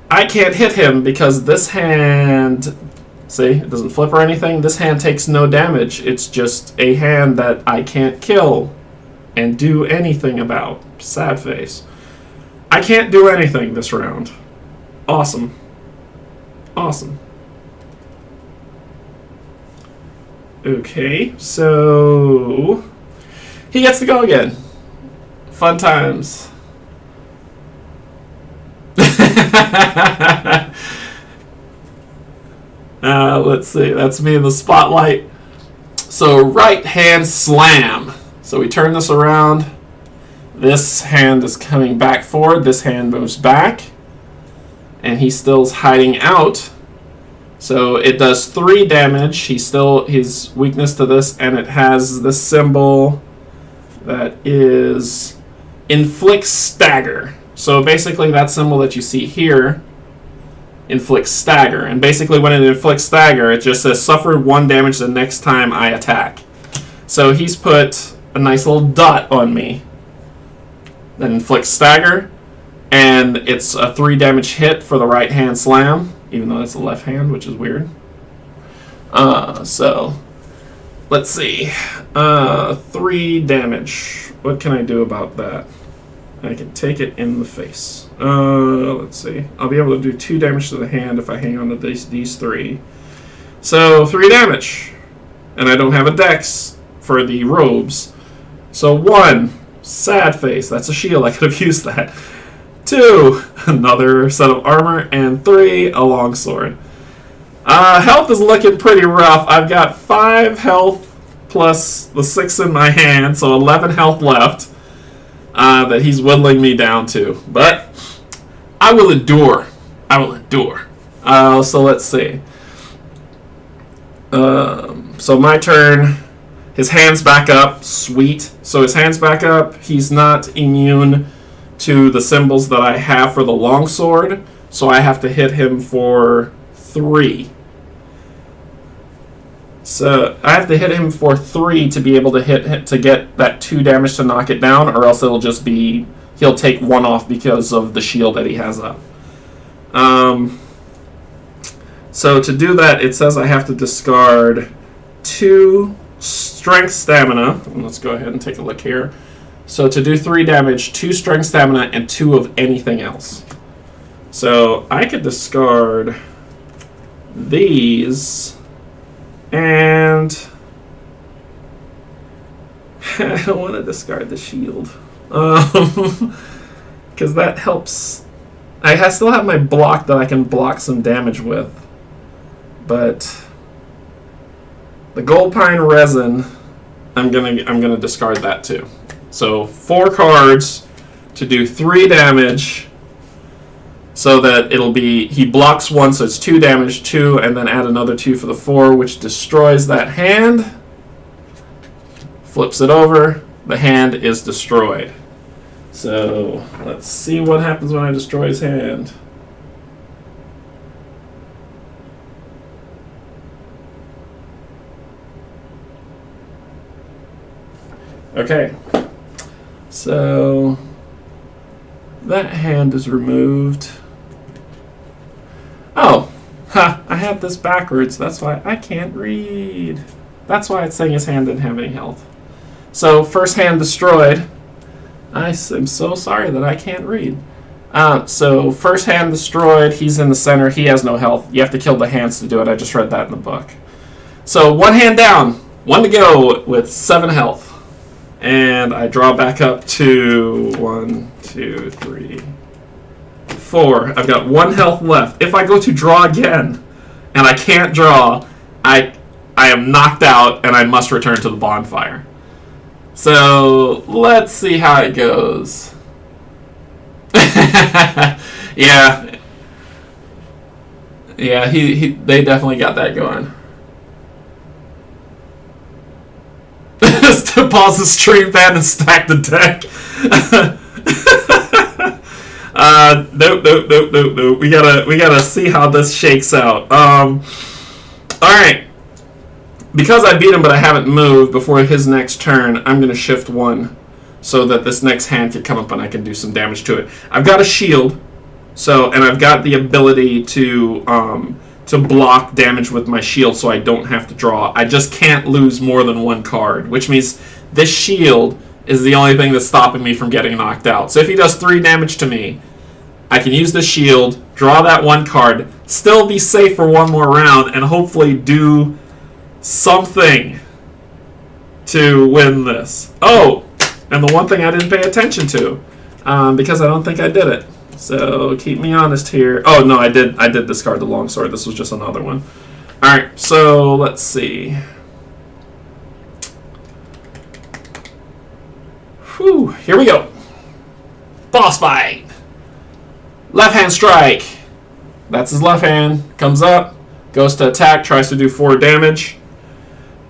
I can't hit him because this hand, see, it doesn't flip or anything. This hand takes no damage. It's just a hand that I can't kill and do anything about. Sad face. I can't do anything this round. Awesome. Awesome. Okay, so he gets to go again. Fun times. Let's see, that's me in the spotlight. So right hand slam. So we turn this around. This hand is coming back forward. This hand moves back. And he still's hiding out. So it does 3 damage. His weakness to this, and it has this symbol that is inflicts stagger. So basically that symbol that you see here inflicts stagger. And basically when it inflicts stagger, it just says suffer 1 damage the next time I attack. So he's put a nice little dot on me that inflicts stagger, and it's a 3 damage hit for the right hand slam, even though it's the left hand, which is weird. So let's see. 3 damage. What can I do about that? I can take it in the face. Let's see. I'll be able to do 2 damage to the hand if I hang on to these 3. So 3 damage. And I don't have a dex for the robes. So 1, sad face. That's a shield. I could have used that. 2, another set of armor. And 3, a longsword. Health is looking pretty rough. I've got 5 health plus the 6 in my hand, so 11 health left. That he's whittling me down to. But I will endure. I will endure. So let's see. So my turn. His hand's back up. Sweet. So his hand's back up. He's not immune to the symbols that I have for the longsword. So I have to hit him for 3. So I have to hit him for 3 to be able to hit to get that 2 damage to knock it down, or else it'll just be he'll take 1 off because of the shield that he has up. So to do that, it says I have to discard 2 strength stamina. Let's go ahead and take a look here. So to do 3 damage, 2 strength stamina and 2 of anything else. So I could discard these. And I don't want to discard the shield. Because that helps. I still have my block that I can block some damage with. But the gold pine resin, I'm gonna discard that too. So 4 cards to do 3 damage. So that it'll be, he blocks 1, so it's 2 damage, 2, and then add another 2 for the 4, which destroys that hand. Flips it over. The hand is destroyed. So let's see what happens when I destroy his hand. Okay. So that hand is removed. Oh, I have this backwards. That's why I can't read. That's why it's saying his hand didn't have any health. So, first hand destroyed. I am so sorry that I can't read. So, first hand destroyed. He's in the center. He has no health. You have to kill the hands to do it. I just read that in the book. So, 1 hand down. 1 to go with 7 health. And I draw back up to 1, 2, 3, 4. I've got 1 health left. If I go to draw again and I can't draw, I am knocked out and I must return to the bonfire. So let's see how it goes. Yeah, they definitely got that going. Just to pause the stream pad and stack the deck. Nope. We gotta see how this shakes out. Alright. because I beat him but I haven't moved before his next turn, I'm going to shift 1 so that this next hand can come up and I can do some damage to it. I've got a shield, and I've got the ability to block damage with my shield so I don't have to draw. I just can't lose more than 1 card, which means this shield is the only thing that's stopping me from getting knocked out. So if he does 3 damage to me, I can use the shield, draw that 1 card, still be safe for 1 more round, and hopefully do something to win this. Oh, and the one thing I didn't pay attention to, because I don't think I did it. So keep me honest here. Oh no, I did discard the longsword. This was just another one. All right, so let's see. Whew, here we go. Boss fight. Left hand strike. That's his left hand. Comes up, goes to attack, tries to do 4 damage.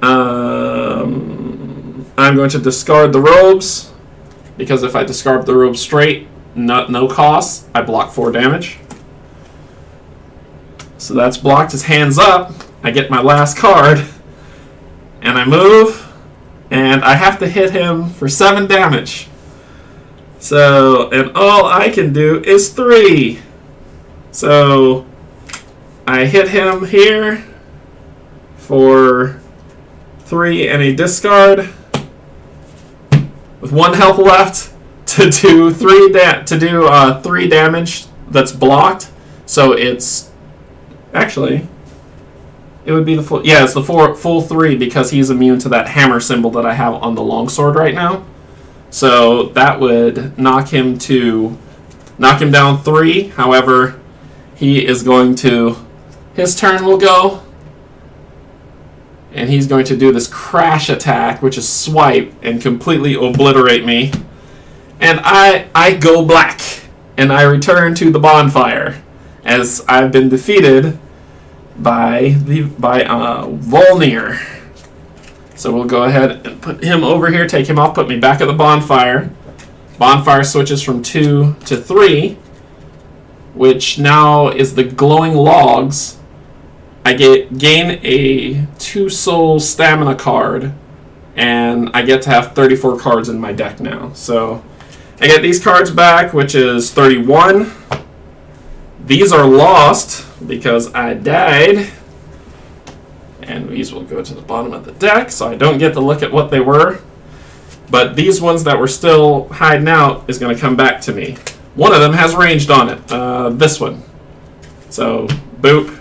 I'm going to discard the robes, because if I discard the robes straight, no cost, I block 4 damage. So that's blocked. His hand's up. I get my last card, and I move, and I have to hit him for 7 damage. So, and all I can do is 3. So, I hit him here for 3 and a discard with 1 health left to do 3 damage that's blocked. So it's actually it would be the full, yeah, it's the full 3 because he's immune to that hammer symbol that I have on the longsword right now. So that would knock him down 3. However, he is going to, his turn will go, and he's going to do this crash attack, which is swipe, and completely obliterate me. And I go black, and I return to the bonfire, as I've been defeated by Volnir. So we'll go ahead and put him over here, take him off, put me back at the bonfire. Bonfire switches from 2 to 3, which now is the glowing logs. I gain a 2 soul stamina card, and I get to have 34 cards in my deck now. So I get these cards back, which is 31. These are lost because I died. And these will go to the bottom of the deck, so I don't get to look at what they were. But these ones that were still hiding out is going to come back to me. One of them has ranged on it. This one. So, boop.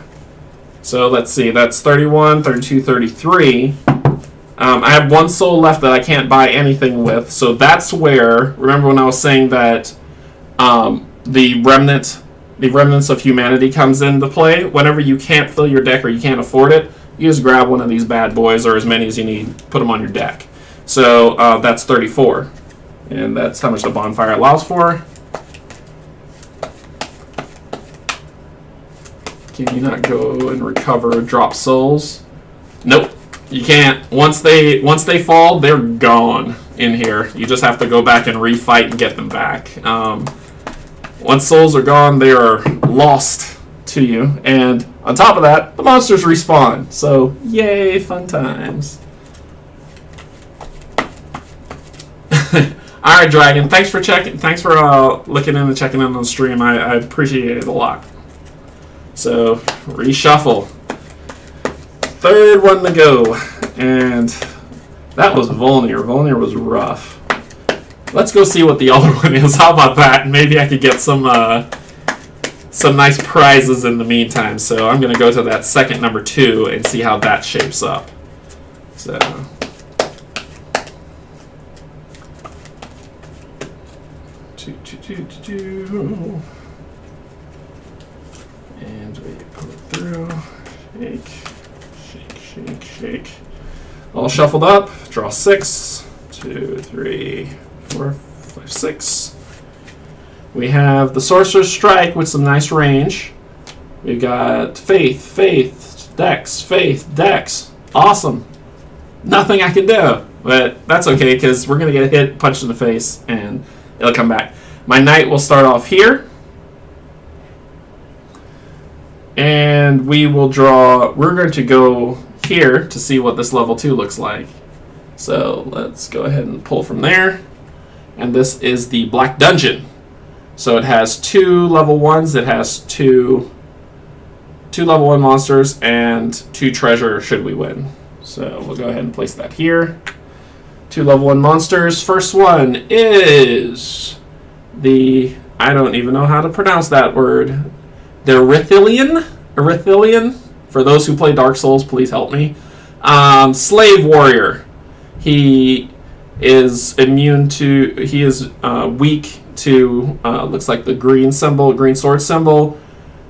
So, let's see. That's 31, 32, 33. I have 1 soul left that I can't buy anything with. So, that's where... Remember when I was saying that the remnants of humanity comes into play? Whenever you can't fill your deck or you can't afford it, you just grab one of these bad boys, or as many as you need, put them on your deck. So that's 34. And that's how much the bonfire allows for. Can you not go and recover drop souls? Nope, you can't. Once they fall, they're gone in here. You just have to go back and refight and get them back. Once souls are gone, they are lost to you, and on top of that, the monsters respawn. So, yay, fun times. Alright, Dragon, thanks for looking in and checking in on the stream. I appreciate it a lot. So, reshuffle. 3rd one to go, and that was Volnir. Volnir was rough. Let's go see what the other one is. How about that? Maybe I could get some nice prizes in the meantime. So I'm going to go to that second number 2 and see how that shapes up. So, and we pull it through. Shake. All shuffled up. Draw 6. 2, 3, 4, 5, 6. We have the Sorcerer's Strike with some nice range. We've got Faith, Dex. Awesome. Nothing I can do. But that's okay, because we're going to get hit, punched in the face, and it'll come back. My Knight will start off here. And we will draw... We're going to go here to see what this level 2 looks like. So let's go ahead and pull from there. And this is the Black Dungeon. So it has 2 level 1s. It has two level 1 monsters and 2 treasure should we win. So we'll go ahead and place that here. 2 level 1 monsters. First one is the, I don't even know how to pronounce that word. The Erythilian. For those who play Dark Souls, please help me. Slave Warrior. He is immune to, he is weak to, looks like the green symbol, green sword symbol.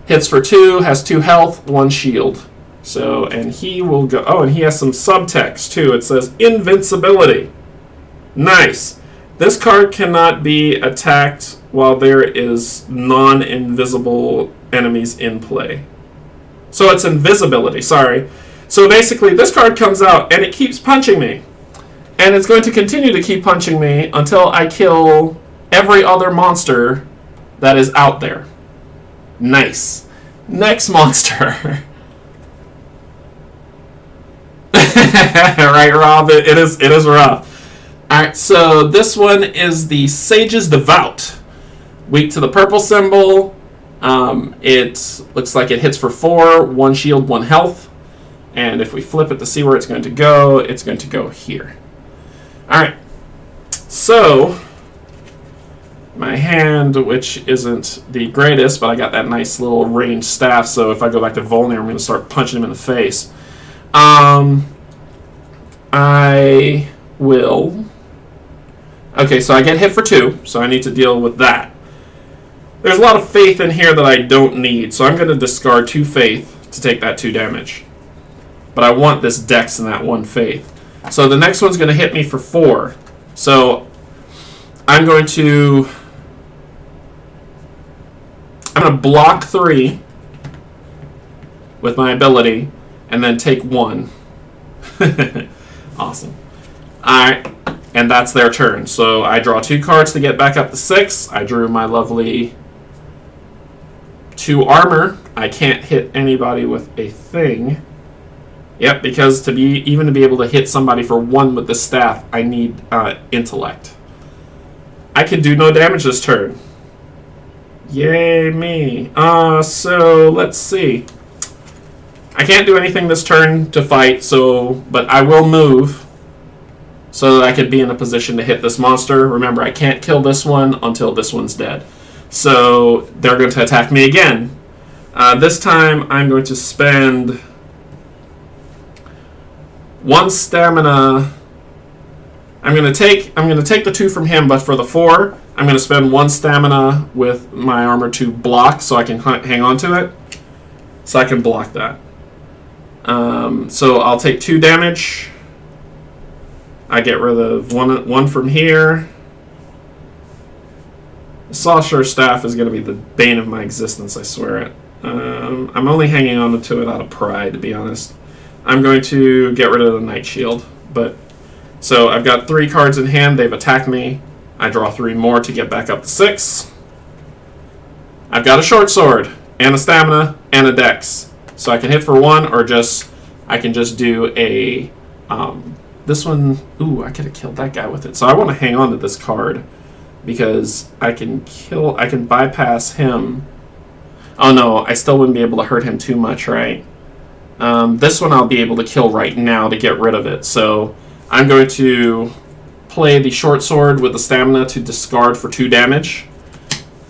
Hits for 2, has 2 health, 1 shield. So, and he will go, oh, and he has some subtext too. It says invincibility. Nice. This card cannot be attacked while there is non-invisible enemies in play. So it's invisibility, sorry. So basically this card comes out and it keeps punching me. And it's going to continue to keep punching me until I kill every other monster that is out there. Nice. Next monster. Right, Rob? It is rough. Alright, so this one is the Sage's Devout. Weak to the purple symbol. It looks like it hits for 4, 1 shield, 1 health. And if we flip it to see where it's going to go here. Alright. So, my hand, which isn't the greatest, but I got that nice little ranged staff, so if I go back to Volnir, I'm going to start punching him in the face. I will... Okay, so I get hit for 2, so I need to deal with that. There's a lot of faith in here that I don't need, so I'm going to discard 2 faith to take that 2 damage. But I want this dex and that 1 faith. So the next one's going to hit me for 4. So I'm going to block 3 with my ability and then take 1. Awesome. Alright, and that's their turn. So I draw 2 cards to get back up to 6. I drew my lovely 2 armor. I can't hit anybody with a thing. Yep, because even to be able to hit somebody for 1 with the staff, I need intellect. I can do no damage this turn. Yay me. So let's see. I can't do anything this turn to fight, but I will move so that I can be in a position to hit this monster. Remember, I can't kill this one until this one's dead. So they're going to attack me again. This time I'm going to spend 1 stamina. I'm going to take the 2 from him, but for the 4, I'm going to spend 1 stamina with my armor to block so I can hang on to it. So I can block that. So I'll take 2 damage. I get rid of one from here. The Sorcerer Staff is going to be the bane of my existence, I swear it. I'm only hanging on to it out of pride, to be honest. I'm going to get rid of the Night Shield. So I've got 3 cards in hand. They've attacked me. I draw 3 more to get back up to 6. I've got a Short Sword, and a Stamina, and a Dex. So I can hit for 1, or I can just do a... this one... Ooh, I could have killed that guy with it. So I want to hang on to this card, because I can bypass him. Oh no, I still wouldn't be able to hurt him too much, right? This one I'll be able to kill right now to get rid of it. So I'm going to play the Short Sword with the Stamina to discard for 2 damage.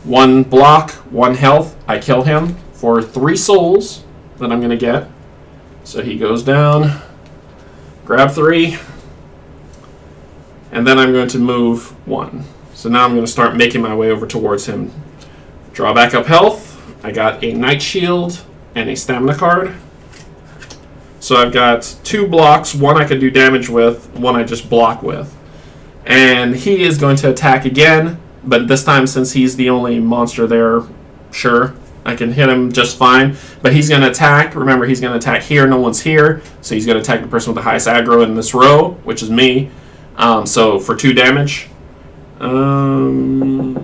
1 block, 1 health. I kill him for 3 souls that I'm going to get. So he goes down. Grab 3. And then I'm going to move 1. So now I'm going to start making my way over towards him. Draw back up health. I got a Night Shield and a Stamina card. So I've got 2 blocks. 1 I can do damage with, 1 I just block with. And he is going to attack again, but this time since he's the only monster there, sure, I can hit him just fine. But he's going to attack. Remember, he's going to attack here. No one's here. So he's going to attack the person with the highest aggro in this row, which is me. So for 2 damage. I'm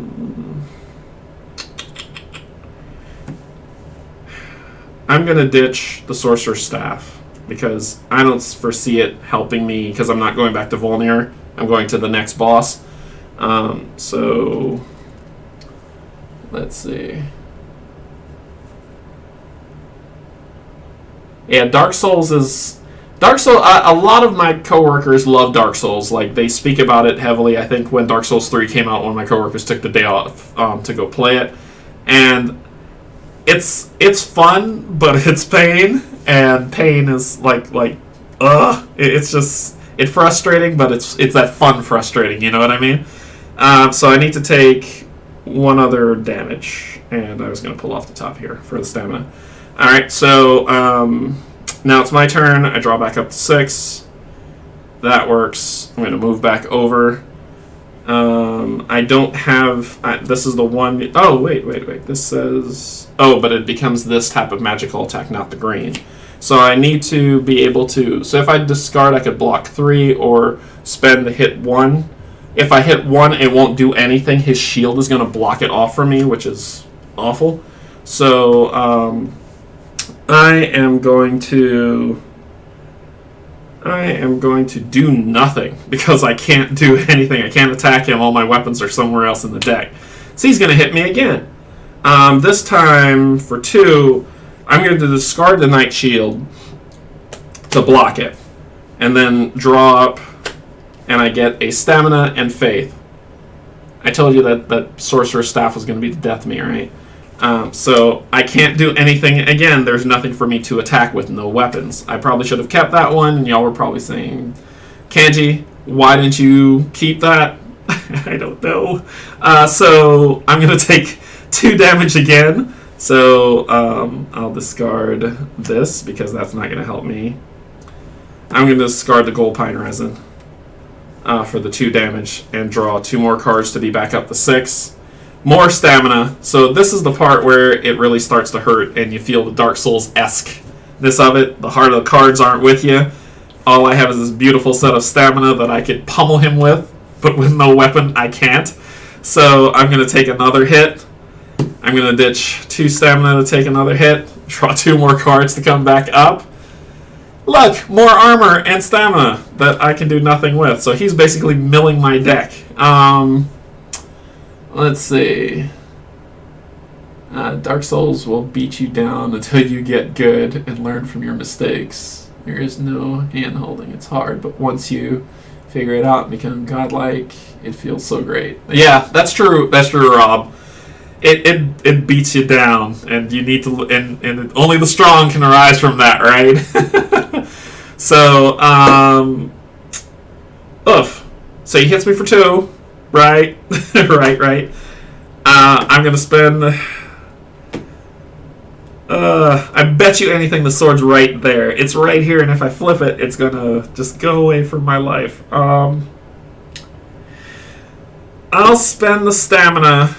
going to ditch the Sorcerer's Staff. because I don't foresee it helping me because I'm not going back to Volnir. I'm going to the next boss. So let's see. Yeah, Dark Souls. A lot of my coworkers love Dark Souls. Like, they speak about it heavily. I think when Dark Souls 3 came out, one of my coworkers took the day off to go play it, and it's fun, but it's pain, and pain is it's frustrating, but it's that fun frustrating. You know what I mean? So I need to take one other damage, and I was going to pull off the top here for the stamina. All right, so now it's my turn. I draw back up to 6. That works. I'm going to move back over. I don't have... this is the one... Oh, wait. This says... Oh, but it becomes this type of magical attack, not the green. So I need to be able to... So if I discard, I could block 3 or spend the hit 1. If I hit 1, it won't do anything. His shield is going to block it off for me, which is awful. So I am going to do nothing because I can't do anything. I can't attack him. All my weapons are somewhere else in the deck. So he's going to hit me again. This time, for 2, I'm going to discard the Knight Shield to block it. And then draw up, and I get a Stamina and Faith. I told you that Sorcerer's Staff was going to be the death me, right? So I can't do anything. Again, there's nothing for me to attack with, no weapons. I probably should have kept that one, and y'all were probably saying, Canje, why didn't you keep that? I don't know. So I'm going to take 2 damage again. So I'll discard this because that's not going to help me. I'm going to discard the Gold Pine Resin for the 2 damage and draw 2 more cards to be back up to 6. More stamina. So this is the part where it really starts to hurt and you feel the Dark Souls-esque-ness of it. The heart of the cards aren't with you. All I have is this beautiful set of stamina that I could pummel him with, but with no weapon, I can't. So I'm going to take another hit. I'm going to ditch 2 stamina to take another hit. Draw 2 more cards to come back up. Look, more armor and stamina that I can do nothing with. So he's basically milling my deck. Let's see. Dark Souls will beat you down until you get good and learn from your mistakes. There is no hand-holding. It's hard, but once you figure it out and become godlike, it feels so great. Yeah, that's true. That's true, Rob. It beats you down, and you need to, and only the strong can arise from that, right? So, oof. So he hits me for 2. Right, right. I'm gonna spend. I bet you anything the sword's right there. It's right here, and if I flip it, it's gonna just go away from my life. I'll spend the stamina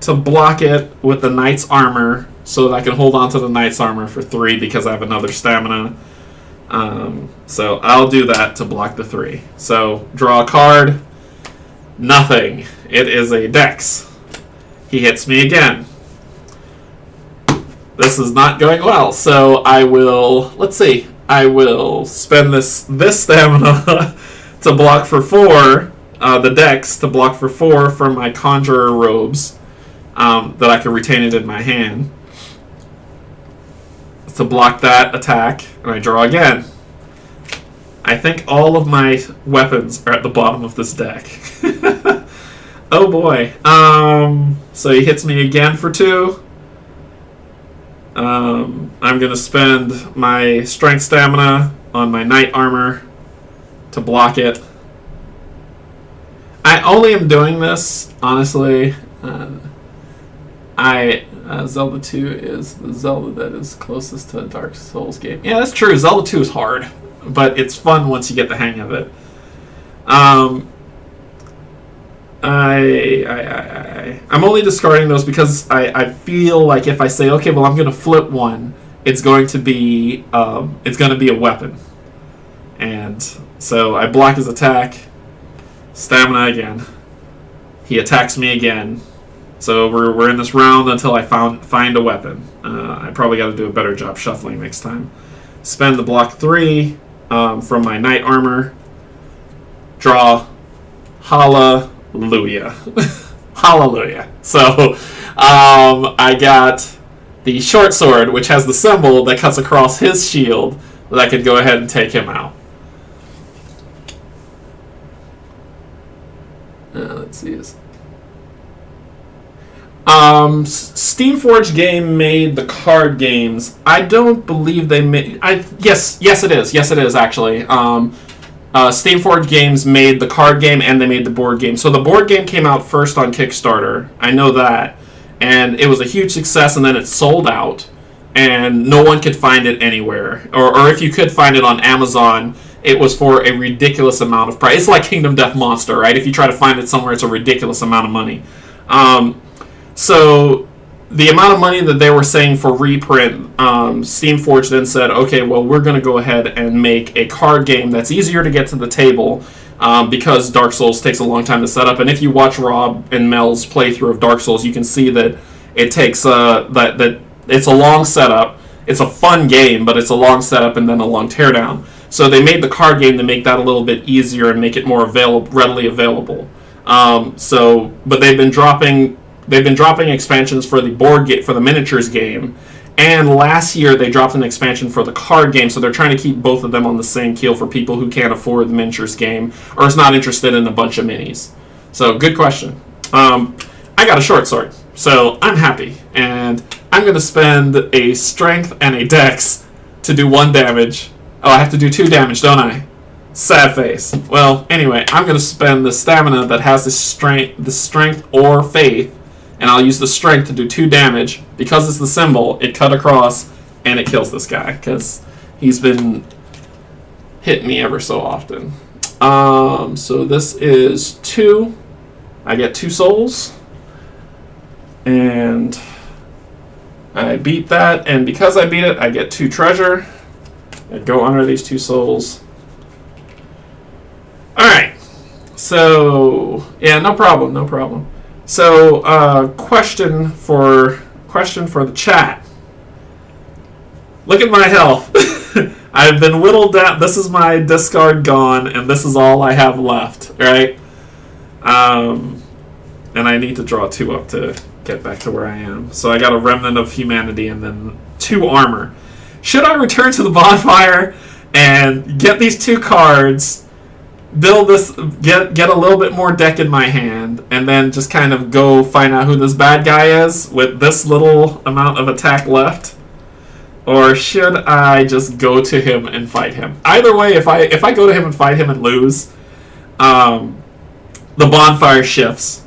to block it with the Knight's Armor, so that I can hold on to the Knight's Armor for 3 because I have another stamina. So I'll do that to block the 3. So draw a card. Nothing. It is a Dex. He hits me again. This is not going well, so I will... Let's see. I will spend this stamina to block for 4. The Dex to block for 4 from my Conjurer robes. That I can retain it in my hand. To block that attack. And I draw again. I think all of my weapons are at the bottom of this deck. Oh boy. So he hits me again for 2. I'm going to spend my strength stamina on my Knight Armor to block it. I only am doing this, honestly. Zelda 2 is the Zelda that is closest to a Dark Souls game. Yeah, that's true. Zelda 2 is hard. But it's fun once you get the hang of it. I'm only discarding those because I feel like if I say, okay, well, I'm going to flip one, it's going to be a weapon, and so I block his attack. Stamina again. He attacks me again. So we're in this round until I find a weapon. I probably got to do a better job shuffling next time. spend the block 3 from my knight armor, draw, hallelujah. Hallelujah. So I got the short sword, which has the symbol that cuts across his shield, that I could go ahead and take him out. Let's see this. Steamforged game made the card games. I don't believe they made. Yes, it is actually. Steamforged Games made the card game and they made the board game. So the board game came out first on Kickstarter. I know that. And it was a huge success, and then it sold out. And no one could find it anywhere. Or if you could find it on Amazon, it was for a ridiculous amount of price. It's like Kingdom Death Monster, right? If you try to find it somewhere, it's a ridiculous amount of money. So the amount of money that they were saying for reprint, Steamforged then said, okay, well, we're going to go ahead and make a card game that's easier to get to the table, because Dark Souls takes a long time to set up. And if you watch Rob and Mel's playthrough of Dark Souls, you can see that it takes that it's a long setup. It's a fun game, but it's a long setup and then a long teardown. So they made the card game to make that a little bit easier and make it more readily available. But they've been dropping expansions for the board game, for the miniatures game, and last year they dropped an expansion for the card game. So they're trying to keep both of them on the same keel for people who can't afford the miniatures game or is not interested in a bunch of minis. So good question. I got a short sword, so I'm happy, and I'm going to spend a strength and a dex to do 1 damage. Oh, I have to do 2 damage, don't I? Sad face. Well, anyway, I'm going to spend the stamina that has the strength or faith, and I'll use the strength to do 2 damage. Because it's the symbol, it cut across, and it kills this guy, because he's been hitting me ever so often. So this is 2. I get 2 souls, and I beat that, and because I beat it, I get 2 treasure. I go under these 2 souls. Alright, so, yeah, no problem. So, question for the chat. Look at my health. I've been whittled down. This is my discard gone, and this is all I have left, right? And I need to draw 2 up to get back to where I am. So I got a Remnant of Humanity and then 2 armor. Should I return to the Bonfire and get these 2 cards, build this, get a little bit more deck in my hand, and then just kind of go find out who this bad guy is with this little amount of attack left? Or should I just go to him and fight him? Either way, if I go to him and fight him and lose, the Bonfire shifts.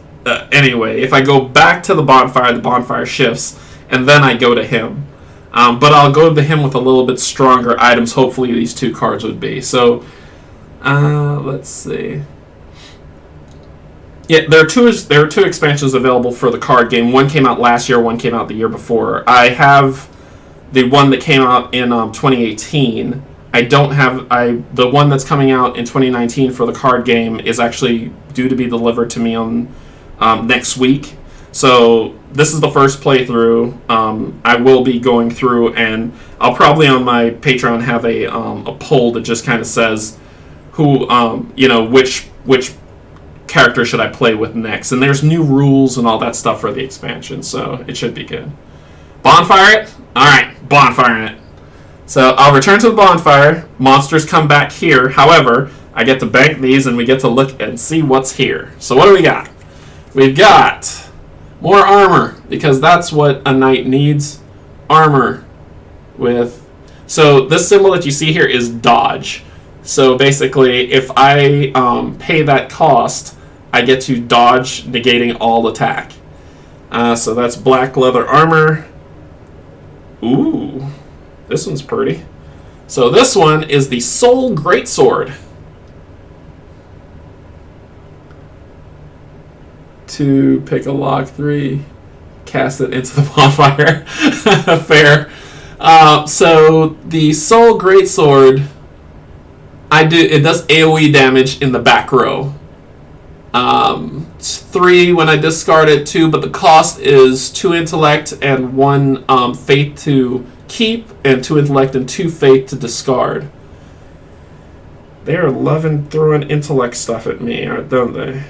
Anyway, if I go back to the Bonfire shifts, and then I go to him. But I'll go to him with a little bit stronger items. Hopefully these 2 cards would be. So, let's see. Yeah, there are two expansions available for the card game. One came out last year, one came out the year before. I have the one that came out in 2018. I don't have the one that's coming out in 2019 for the card game is actually due to be delivered to me on next week. So this is the first playthrough. I will be going through, and I'll probably on my Patreon have a poll that just kind of says who which character should I play with next. And there's new rules and all that stuff for the expansion, so it should be good. Bonfire it? Alright, bonfire it. So I'll return to the Bonfire. Monsters come back here. However, I get to bank these and we get to look and see what's here. So what do we got? We've got more armor, because that's what a knight needs. Armor with... So this symbol that you see here is dodge. So basically, if I pay that cost, I get to dodge, negating all attack. So that's black leather armor. Ooh, this one's pretty. So this one is the Soul Greatsword. To pick a log 3, cast it into the Bonfire. Fair. So the Soul Greatsword, it does AoE damage in the back row. 3 when I discard it, 2, but the cost is 2 intellect and 1 faith to keep, and 2 intellect and 2 faith to discard. They're loving throwing intellect stuff at me, don't they?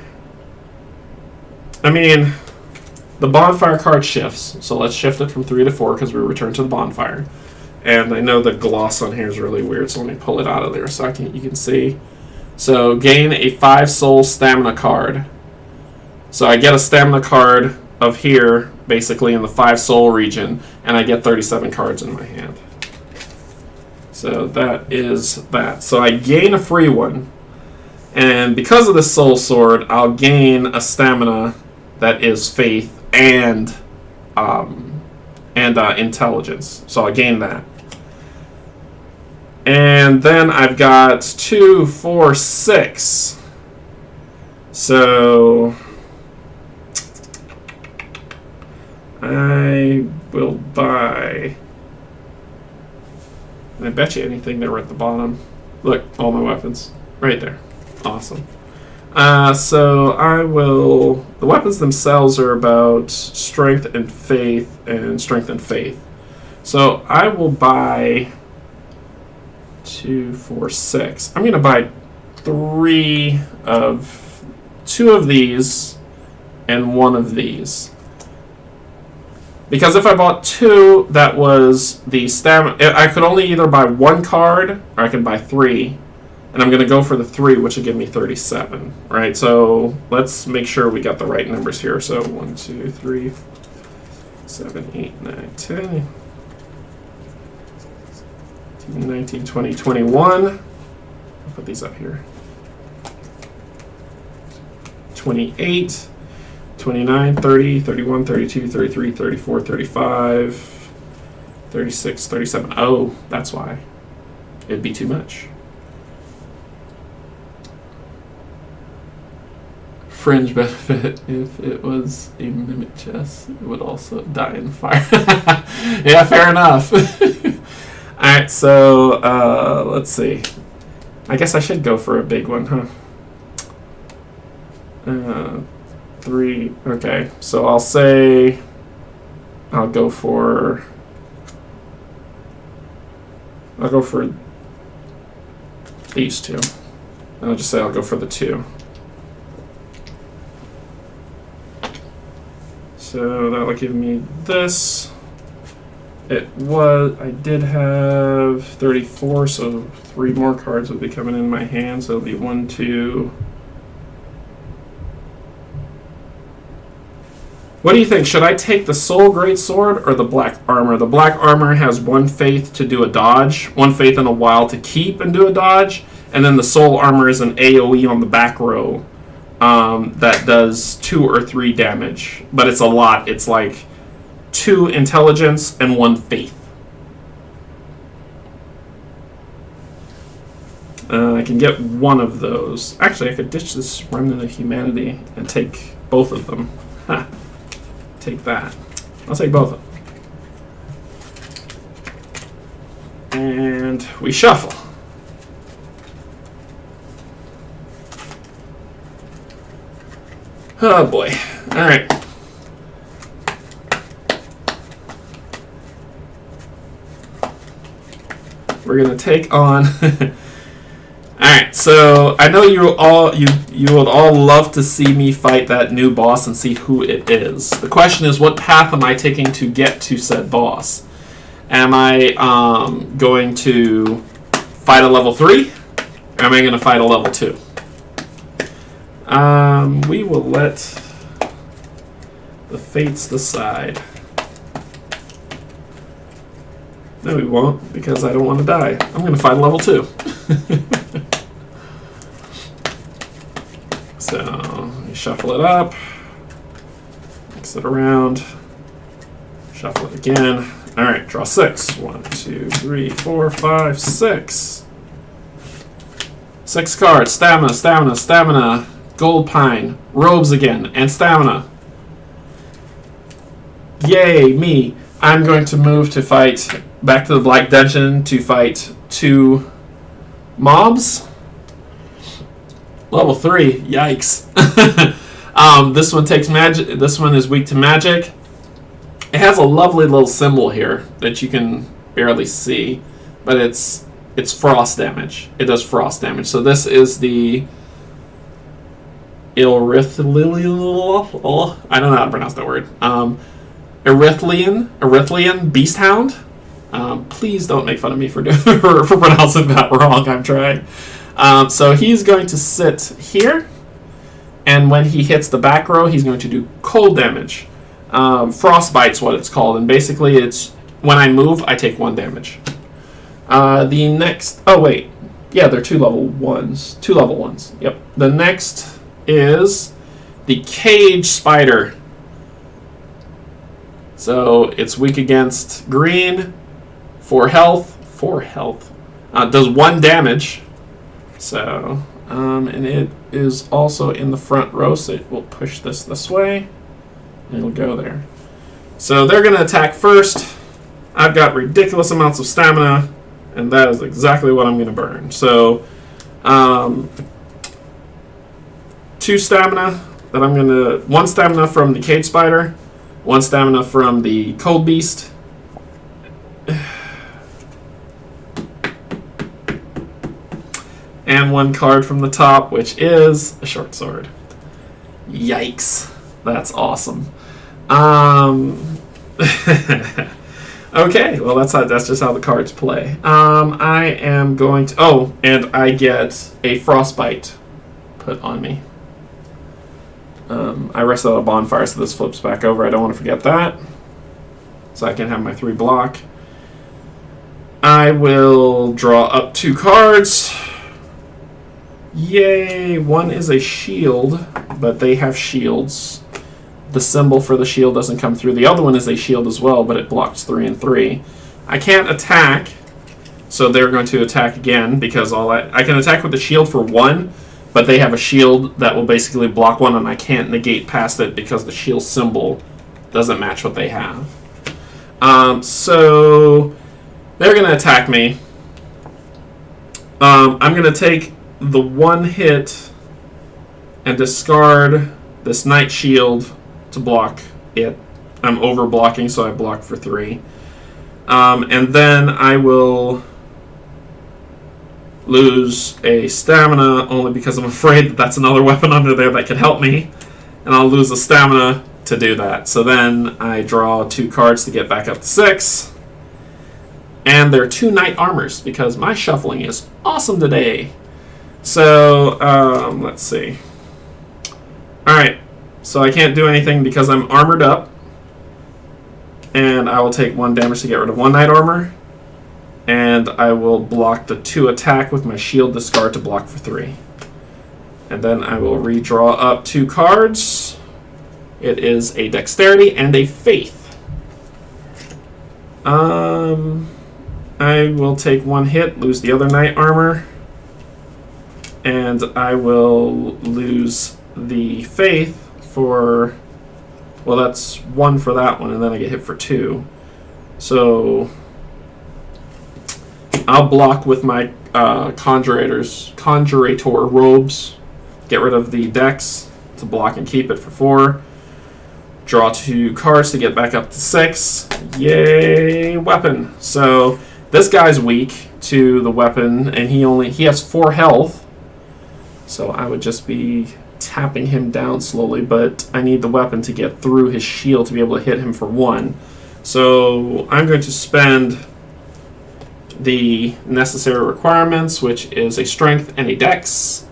I mean, the Bonfire card shifts, so let's shift it from 3 to 4 because we return to the Bonfire. And I know the gloss on here is really weird, so let me pull it out of there so you can see. So gain a 5 soul stamina card. So I get a stamina card of here, basically in the 5 soul region, and I get 37 cards in my hand. So that is that. So I gain a free one, and because of the soul sword, I'll gain a stamina that is faith and intelligence. So I'll gain that. And then I've got 2, 4, 6. So I will buy. I bet you anything they were at the bottom. Look, all my weapons. Right there. Awesome. So I will. The weapons themselves are about strength and faith and strength and faith. So I will buy 2, 4, 6. I'm going to buy 2 of these and 1 of these. Because if I bought 2, that was the stamina. I could only either buy 1 card or I could buy 3. And I'm going to go for the 3, which will give me 37. Right? So let's make sure we got the right numbers here. So 1, 2, 3, 7, 8, 9, 10, 19, 20, 21. I'll put these up here. 28. 29, 30, 31, 32, 33, 34, 35, 36, 37. Oh, that's why. It'd be too much. Fringe benefit. If it was a mimic chest, it would also die in fire. Yeah, fair enough. Alright, so let's see. I guess I should go for a big one, huh? 3. Okay, so I'll say I'll go for these 2. I'll just say I'll go for the 2. So that'll give me this. I did have 34, so 3 more cards will be coming in my hand. So it'll be 1, 2. What do you think? Should I take the Soul Great Sword or the Black Armor? The Black Armor has 1 faith to do a dodge, 1 faith and a while to keep and do a dodge, and then the Soul Armor is an AoE on the back row that does 2 or 3 damage. But it's a lot. It's like 2 intelligence and 1 faith. I can get 1 of those. Actually, I could ditch this Remnant of Humanity and take both of them. Ha. Take that. I'll take both of them. And we shuffle. Oh boy. Alright. We're gonna take on Alright, so I know you would all love to see me fight that new boss and see who it is. The question is, what path am I taking to get to said boss? Am I going to fight a level 3? Or am I going to fight a level 2? We will let the fates decide. No, we won't, because I don't want to die. I'm going to fight a level 2. So, you shuffle it up, mix it around, shuffle it again. Alright, draw 6. 1, 2, 3, 4, 5, 6. 6 cards. Stamina, stamina, stamina. Gold pine. Robes again, and stamina. Yay, me. I'm going to move to fight back to the Black Dungeon to fight 2 mobs. Level 3, yikes. This one takes magic. This one is weak to magic. It has a lovely little symbol here that you can barely see, but it's frost damage. It does frost damage. So this is the Erythlian, I don't know how to pronounce that word. Erythlian Beast Hound. Please don't make fun of me for pronouncing that wrong. I'm trying. So he's going to sit here, and when he hits the back row, he's going to do cold damage. Frostbite's what it's called, and basically it's when I move, I take 1 damage. The next, oh wait, yeah, they're 2 level 1s. 2 level 1s. Yep. The next is the Cage Spider. So it's weak against green, 4 health, does 1 damage. So, and it is also in the front row, so it will push this way, and it'll go there. So they're going to attack first. I've got ridiculous amounts of stamina, and that is exactly what I'm going to burn. So, 2 stamina that I'm going to... 1 stamina from the Cage Spider, 1 stamina from the Cold Beast. And 1 card from the top, which is a short sword. Yikes. That's awesome. Okay, well that's just how the cards play. I am going to... Oh, and I get a frostbite put on me. I rested out a bonfire, so this flips back over. I don't want to forget that. So I can have my 3 block. I will draw up 2 cards. Yay! 1 is a shield, but they have shields. The symbol for the shield doesn't come through. The other one is a shield as well, but it blocks 3 and 3. I can't attack, so they're going to attack again, because I can attack with the shield for 1, but they have a shield that will basically block 1, and I can't negate past it because the shield symbol doesn't match what they have. So they're going to attack me. I'm going to take the 1 hit and discard this Knight Shield to block it. I'm over blocking, so I block for 3. And then I will lose a stamina only because I'm afraid that that's another weapon under there that could help me. And I'll lose a stamina to do that. So then I draw 2 cards to get back up to 6. And there are 2 Knight Armors because my shuffling is awesome today. So, let's see. Alright, so I can't do anything because I'm armored up. And I will take 1 damage to get rid of 1 Knight Armor. And I will block the 2 attack with my shield discard to block for 3. And then I will redraw up 2 cards. It is a Dexterity and a Faith. I will take 1 hit, lose the other Knight Armor. And I will lose the Faith for... Well, that's 1 for that one, and then I get hit for 2. So I'll block with my Conjurator robes. Get rid of the Dex to block and keep it for 4. Draw 2 cards to get back up to 6. Yay, weapon. So this guy's weak to the weapon, and he has 4 health. So I would just be tapping him down slowly, but I need the weapon to get through his shield to be able to hit him for 1. So I'm going to spend the necessary requirements, which is a strength and a dex,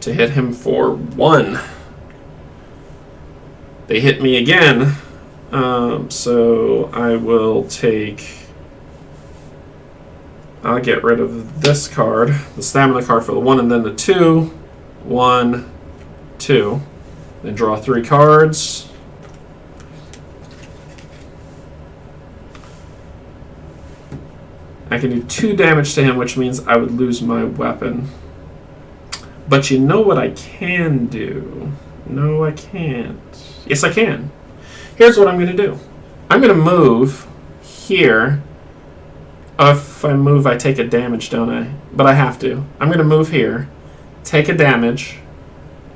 to hit him for 1. They hit me again, so I will take... I'll get rid of this card, the stamina card for the 1, and then the 2. 1, 2. Then draw 3 cards. I can do 2 damage to him, which means I would lose my weapon. But you know what I can do? No, I can't. Yes, I can. Here's what I'm going to do. I'm going to move here. If I move, I take a damage, don't I? But I have to. I'm going to move here, take a damage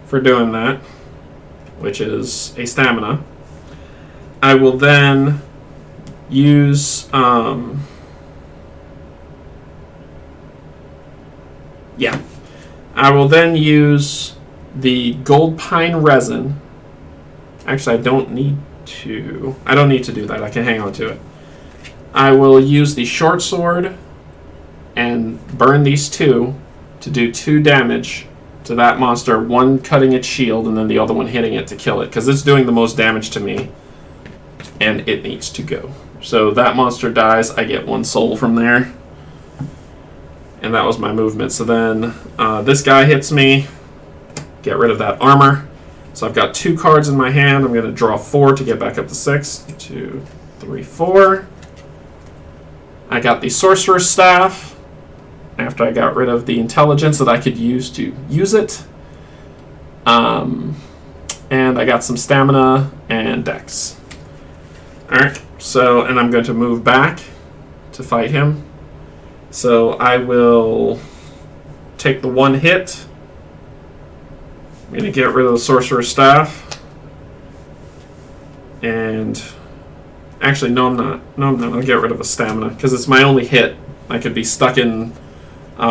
for doing that, which is a stamina. I will then use yeah, I will then use the gold pine resin. Actually, I don't need to do that. I can hang on to it. I will use the short sword and burn these two to do 2 damage to that monster, one cutting its shield and then the other one hitting it to kill it, because it's doing the most damage to me and it needs to go. So that monster dies, I get 1 soul from there. And that was my movement. So then this guy hits me, get rid of that armor. So I've got 2 cards in my hand. I'm going to draw 4 to get back up to 6. 2, 3, 4. I got the Sorcerer's Staff after I got rid of the intelligence that I could use to use it. And I got some stamina and dex. Alright, so, and I'm going to move back to fight him. So I will take the 1 hit. I'm going to get rid of the Sorcerer's Staff. And actually, no, I'm not. No, I'm not. I'll get rid of a stamina because it's my only hit. I could be stuck in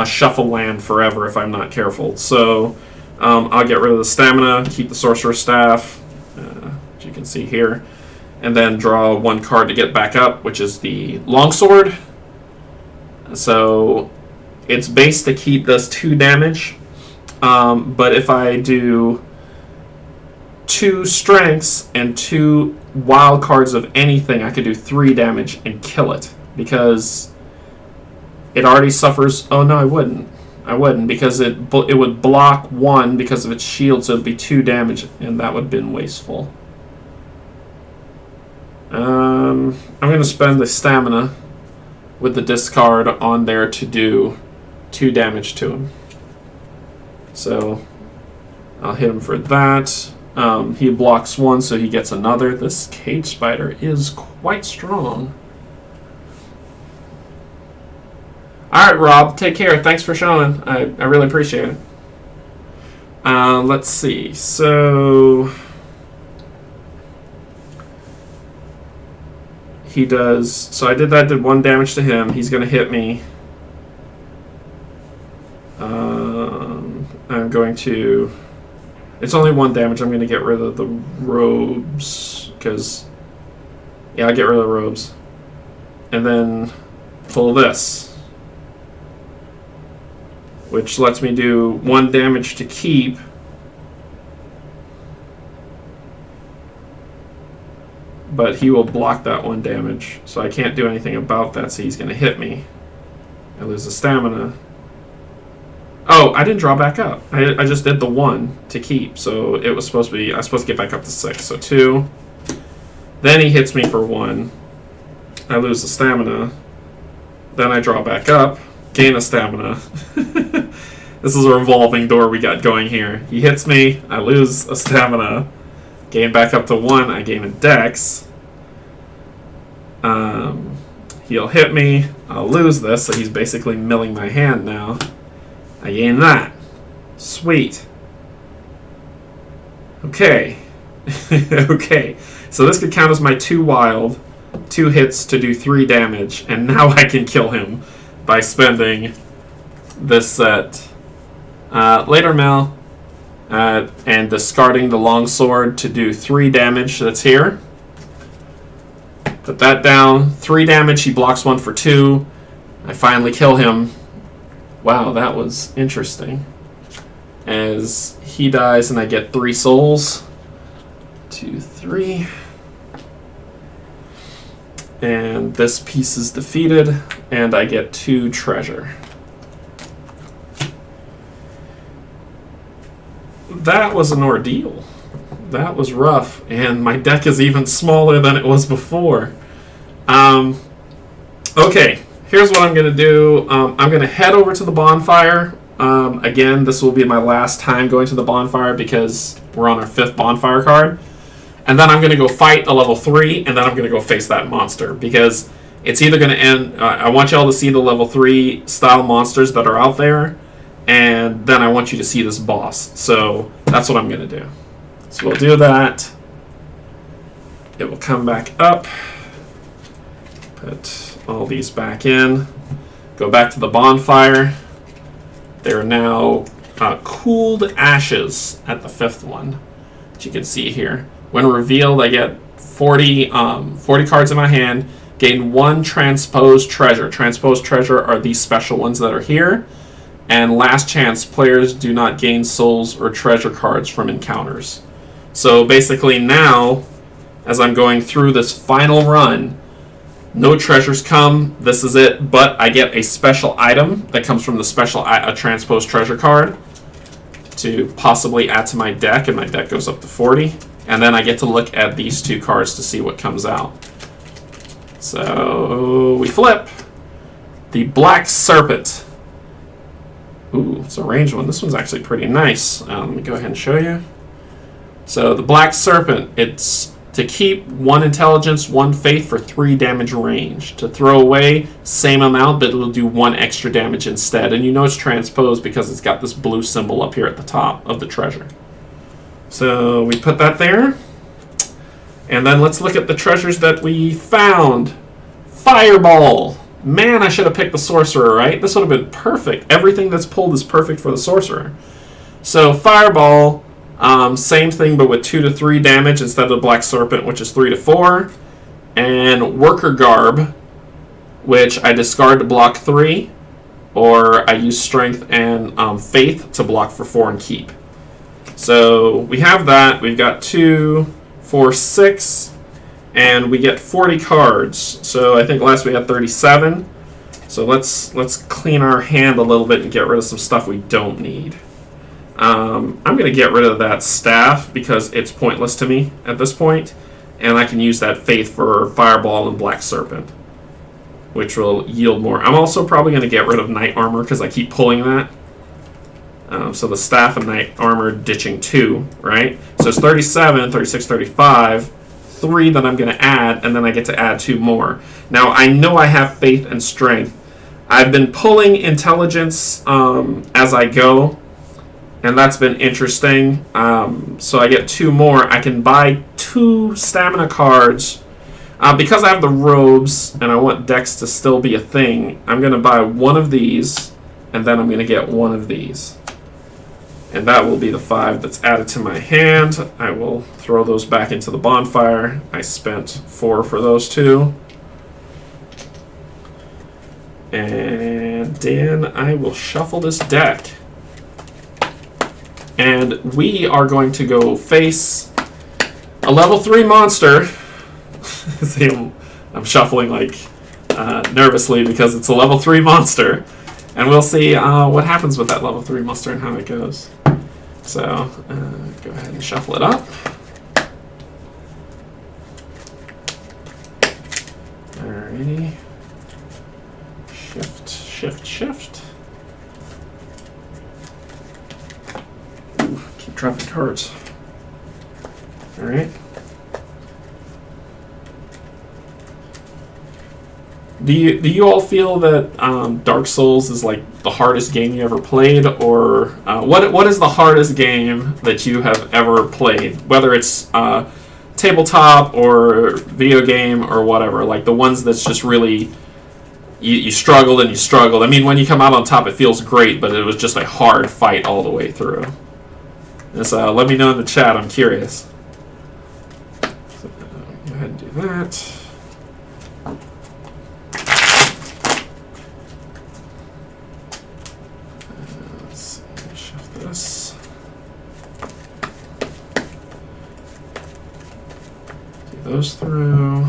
Shuffle Land forever if I'm not careful. So I'll get rid of the stamina, keep the Sorcerer's Staff, as you can see here, and then draw 1 card to get back up, which is the Longsword. So its base to keep does 2 damage, but if I do 2 strengths and 2 wild cards of anything, I could do 3 damage and kill it, because it already suffers. Oh no, I wouldn't, because it would block 1 because of its shield, so it'd be 2 damage, and that would have been wasteful. I'm going to spend the stamina with the discard on there to do 2 damage to him. So I'll hit him for that. He blocks 1, so he gets another. This cage spider is quite strong. Alright, Rob, take care. Thanks for showing. I really appreciate it. Let's see. So he does. So I did 1 damage to him. He's going to hit me. I'm going to. It's only 1 damage. I'm going to get rid of the robes because. Yeah, I'll get rid of the robes. And then pull this, which lets me do 1 damage to keep. But he will block that 1 damage, so I can't do anything about that, so he's going to hit me. I lose the stamina. Oh, I didn't draw back up. I just did the 1 to keep, so it was supposed to be, I was supposed to get back up to 6, so 2. Then he hits me for 1. I lose the stamina. Then I draw back up, gain a stamina. This is a revolving door we got going here. He hits me, I lose a stamina. Gain back up to 1, I gain a dex. He'll hit me, I'll lose this, so he's basically milling my hand now. I gain that. Sweet. Okay. Okay. So this could count as my 2 wild, 2 hits to do 3 damage, and now I can kill him by spending this set. Later, Mel. And discarding the longsword to do 3 damage that's here. Put that down. 3 damage, he blocks 1 for 2. I finally kill him. Wow, that was interesting. As he dies and I get 3 souls. 2, 3. And this piece is defeated, and I get 2 treasure. That was an ordeal. That was rough, and my deck is even smaller than it was before. Okay, here's what I'm going to do. I'm going to head over to the bonfire. Again, this will be my last time going to the bonfire because we're on our 5th bonfire card. And then I'm going to go fight a level 3, and then I'm going to go face that monster, because it's either going to end. I want y'all to see the level 3 style monsters that are out there, and then I want you to see this boss. So that's what I'm going to do. So we'll do that. It will come back up. Put all these back in. Go back to the bonfire. They're now cooled ashes at the 5th one, which you can see here. When revealed, I get 40 cards in my hand, gain 1 transposed treasure. Transposed treasure are these special ones that are here. And last chance, players do not gain souls or treasure cards from encounters. So basically now, as I'm going through this final run, no treasures come, this is it, but I get a special item that comes from the special transposed treasure card to possibly add to my deck, and my deck goes up to 40. And then I get to look at these 2 cards to see what comes out. So we flip. The Black Serpent. Ooh, it's a ranged one. This one's actually pretty nice. Let me go ahead and show you. So the Black Serpent, it's to keep 1 intelligence, 1 faith for 3 damage range. To throw away, same amount, but it'll do 1 extra damage instead. And you know it's transposed because it's got this blue symbol up here at the top of the treasure. So we put that there. And then let's look at the treasures that we found. Fireball. Man, I should have picked the sorcerer, right? This would have been perfect. Everything that's pulled is perfect for the sorcerer. So Fireball, same thing, but with 2 to 3 damage instead of the Black Serpent, which is 3 to 4. And Worker Garb, which I discard to block 3, or I use Strength and Faith to block for 4 and keep. So we have that. We've got 2, 4, 6, and we get 40 cards. So I think last we had 37. So let's clean our hand a little bit and get rid of some stuff we don't need. I'm going to get rid of that staff because it's pointless to me at this point, and I can use that Faith for Fireball and Black Serpent, which will yield more. I'm also probably going to get rid of Knight Armor because I keep pulling that. So the staff and Knight Armor ditching 2, right? So it's 37, 36, 35, 3 that I'm going to add, and then I get to add 2 more. Now, I know I have Faith and Strength. I've been pulling Intelligence as I go, and that's been interesting. So I get 2 more. I can buy 2 Stamina cards. Because I have the robes, and I want Dex to still be a thing, I'm going to buy 1 of these, and then I'm going to get 1 of these. And that will be the 5 that's added to my hand. I will throw those back into the bonfire. I spent 4 for those 2. And then I will shuffle this deck. And we are going to go face a level 3 monster. See, I'm shuffling like nervously because it's a level 3 monster. And we'll see what happens with that level 3 monster and how it goes. So, go ahead and shuffle it up. Alrighty. Shift, shift, shift. Ooh, keep dropping cards. Alright. Do you all feel that Dark Souls is like the hardest game you ever played, or what is the hardest game that you have ever played? Whether it's tabletop or video game or whatever, like the ones that's just really you struggled and you struggled. I mean, when you come out on top, it feels great, but it was just a hard fight all the way through. So let me know in the chat. I'm curious. So, go ahead and do that. Those through.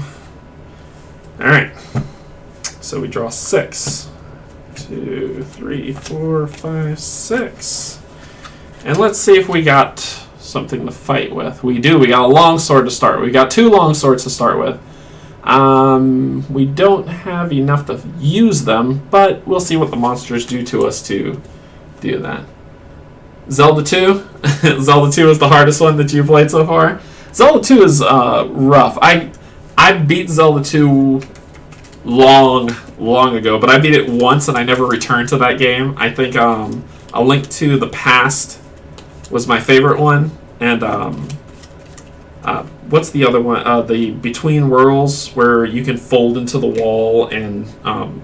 Alright. So we draw 6. 2, 3, 4, 5, 6. And let's see if we got something to fight with. We do. We got a long sword to start with. We got 2 long swords to start with. We don't have enough to use them, but we'll see what the monsters do to us to do that. Zelda 2? Zelda 2 is the hardest one that you've played so far? Zelda 2 is rough. I beat Zelda 2 long ago, but I beat it once and I never returned to that game. I think A Link to the Past was my favorite one, and What's the other one? The Between Worlds, where you can fold into the wall and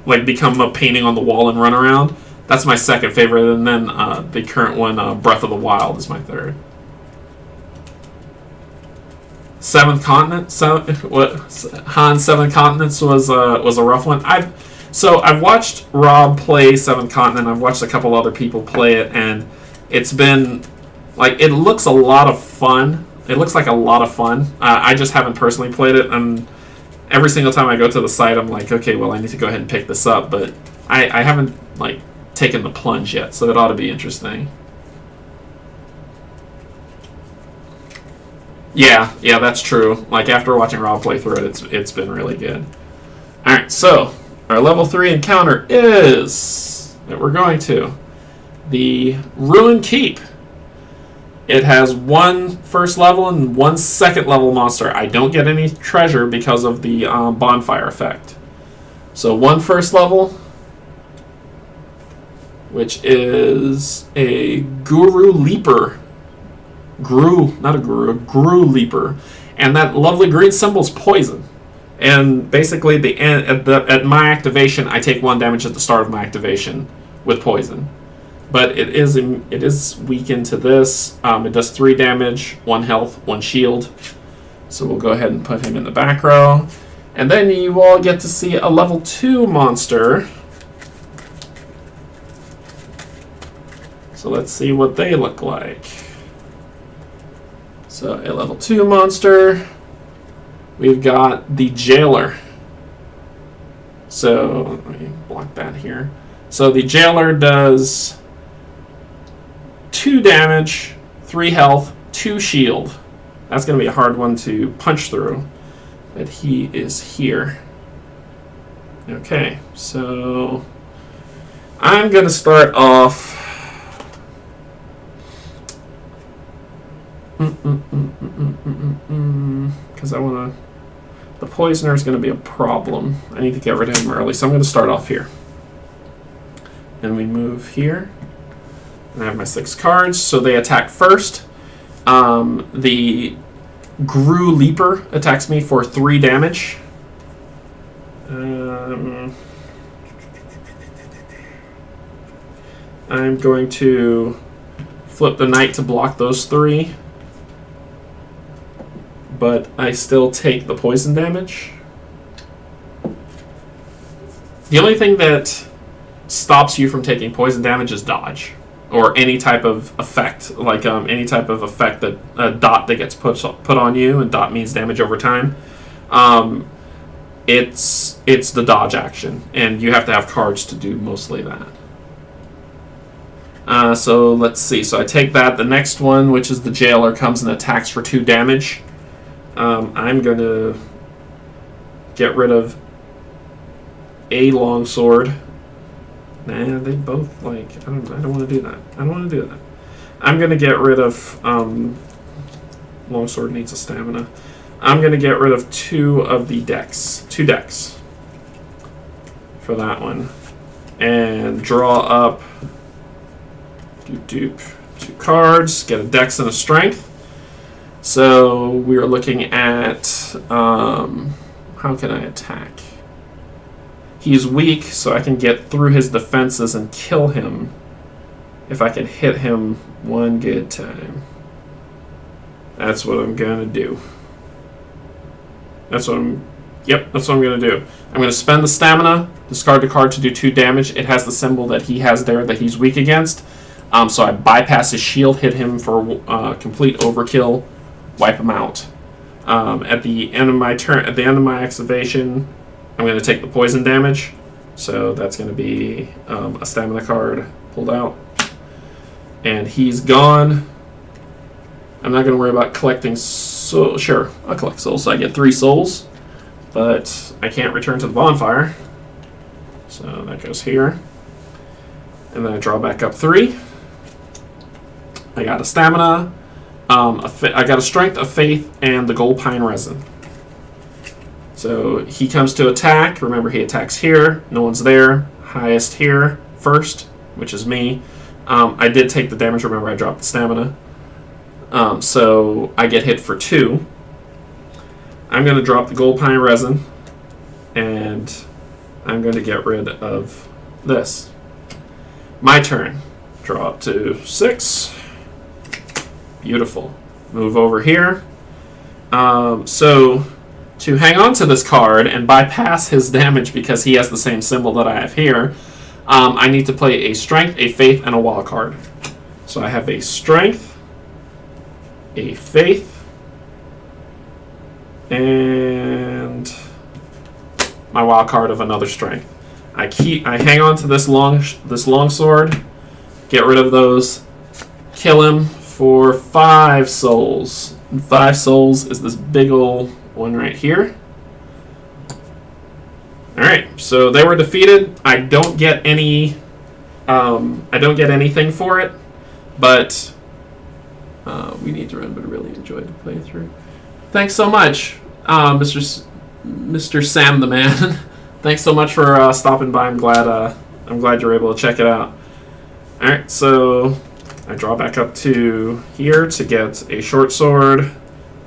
like become a painting on the wall and run around. That's my second favorite, and then the current one, Breath of the Wild, is my third. Seventh Continent. Han Seven Continents was a rough one. I've watched Rob play Seventh Continent. I've watched a couple other people play it, and it's been like, it looks a lot of fun. It looks like a lot of fun. I just haven't personally played it, and every single time I go to the site, I'm like, okay, well, I need to go ahead and pick this up, but I haven't like taken the plunge yet, so it ought to be interesting. Yeah, that's true. Like, after watching Rob play through it, it's been really good. All right, so our level 3 encounter is that we're going to the Ruined Keep. It has 1 first level and 1 second level monster. I don't get any treasure because of the bonfire effect. So 1 first level, which is a Guru Leaper. Not a Guru, a Guru Leaper. And that lovely green symbol is poison. And basically, at my activation, I take 1 damage at the start of my activation with poison. But it is weakened to this. It does 3 damage, 1 health, 1 shield. So we'll go ahead and put him in the back row. And then you all get to see a level 2 monster. So let's see what they look like. So a level 2 monster. We've got the Jailer. So let me block that here. So the Jailer does 2 damage, 3 health, 2 shield. That's going to be a hard one to punch through. But he is here. Okay, so I'm going to start off. Because I want to. The Poisoner is going to be a problem. I need to get rid of him early, so I'm going to start off here. And we move here. And I have my 6 cards, so they attack first. The Gru Leaper attacks me for 3 damage. I'm going to flip the Knight to block those 3. But I still take the poison damage. The only thing that stops you from taking poison damage is dodge. Or any type of effect. Like any type of effect that a dot that gets put on you, and dot means damage over time. It's the dodge action. And you have to have cards to do mostly that. So let's see. So I take that. The next one, which is the Jailer, comes and attacks for 2 damage. I'm going to get rid of a longsword. Nah, they both like. I don't want to do that. I'm going to get rid of. Longsword needs a stamina. I'm going to get rid of 2 of the decks. 2 decks for that one, and draw up. 2 cards. Get a dex and a strength. So we are looking at how can I attack? He's weak, so I can get through his defenses and kill him if I can hit him 1 good time. That's what I'm gonna do. That's what I'm gonna do. I'm gonna spend the stamina, discard the card to do 2 damage. It has the symbol that he has there that he's weak against. So I bypass his shield, hit him for complete overkill. Wipe him out. At the end of my turn, at the end of my activation, I'm going to take the poison damage. So that's going to be a stamina card pulled out, and he's gone. I'm not going to worry about collecting. Sure, I'll collect souls. So I get 3 souls, but I can't return to the bonfire. So that goes here, and then I draw back up 3. I got a stamina. I got a strength, a faith, and the gold pine resin. So he comes to attack. Remember, he attacks here. No one's there. Highest here first, which is me. I did take the damage. Remember, I dropped the stamina. So I get hit for 2. I'm going to drop the gold pine resin, and I'm going to get rid of this. My turn. Draw up to 6. Beautiful. Move over here. So to hang on to this card and bypass his damage because he has the same symbol that I have here, I need to play a strength, a faith, and a wild card. So I have a strength, a faith, and my wild card of another strength. I hang on to this long sword, get rid of those, kill him for 5 souls. And 5 souls is this big ol' one right here. Alright, so they were defeated. I don't get any anything for it, but we need to run, but I really enjoyed the playthrough. Thanks so much, Mr. Sam the Man. Thanks so much for stopping by. I'm glad you're able to check it out. Alright, so I draw back up to here to get a short sword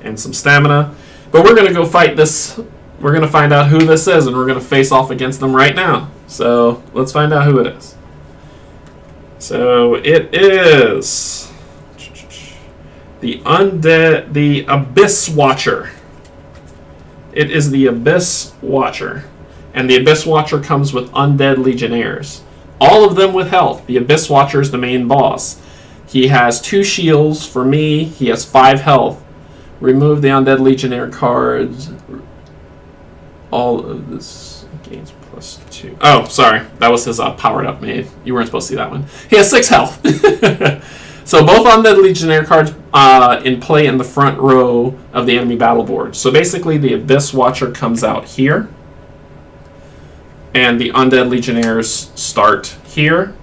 and some stamina. But we're going to go fight this. We're going to find out who this is, and we're going to face off against them right now. So let's find out who it is. So it is the Abyss Watcher. It is the Abyss Watcher. And the Abyss Watcher comes with undead legionnaires. All of them with health. The Abyss Watcher is the main boss. He has 2 shields. For me, he has 5 health. Remove the undead legionnaire cards. All of this gains +2. Oh, sorry. That was his powered up maid. You weren't supposed to see that one. He has 6 health. So both undead legionnaire cards in play in the front row of the enemy battle board. So basically the Abyss Watcher comes out here. And the undead legionnaires start here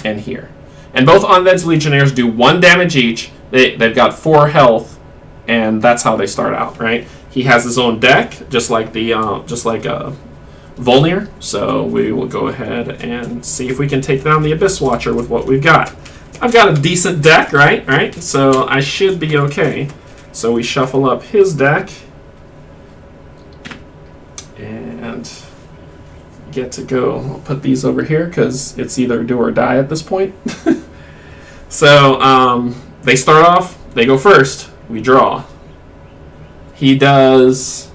and here. And both undead legionnaires do 1 damage each. They've got 4 health, and that's how they start out, right? He has his own deck, just like Volnir. So we will go ahead and see if we can take down the Abyss Watcher with what we've got. I've got a decent deck, right? So I should be okay. So we shuffle up his deck and get to go. I'll put these over here because it's either do or die at this point. So they start off, they go first, we draw. He does...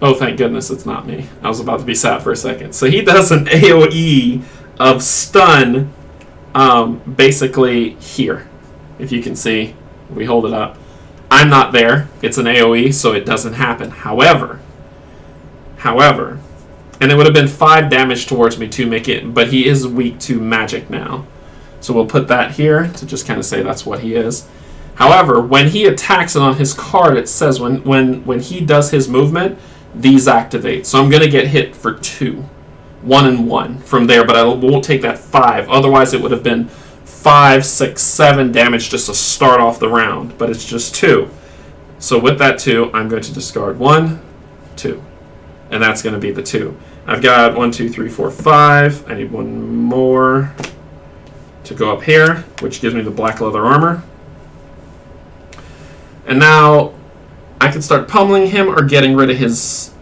Oh, thank goodness it's not me. I was about to be sad for a second. So he does an AoE of stun basically here. If you can see, we hold it up. I'm not there. It's an AoE, so it doesn't happen. However, and it would have been 5 damage towards me to make it, but he is weak to magic now. So we'll put that here to just kind of say that's what he is. However, when he attacks it on his card, it says when he does his movement, these activate. So I'm going to get hit for 2. 1 and 1 from there, but I won't take that 5. Otherwise, it would have been 5, 6, 7 damage just to start off the round, but it's just 2. So with that 2, I'm going to discard 1, 2. And that's going to be the 2. I've got 1, 2, 3, 4, 5. I need 1 more to go up here, which gives me the black leather armor. And now I can start pummeling him or getting rid of his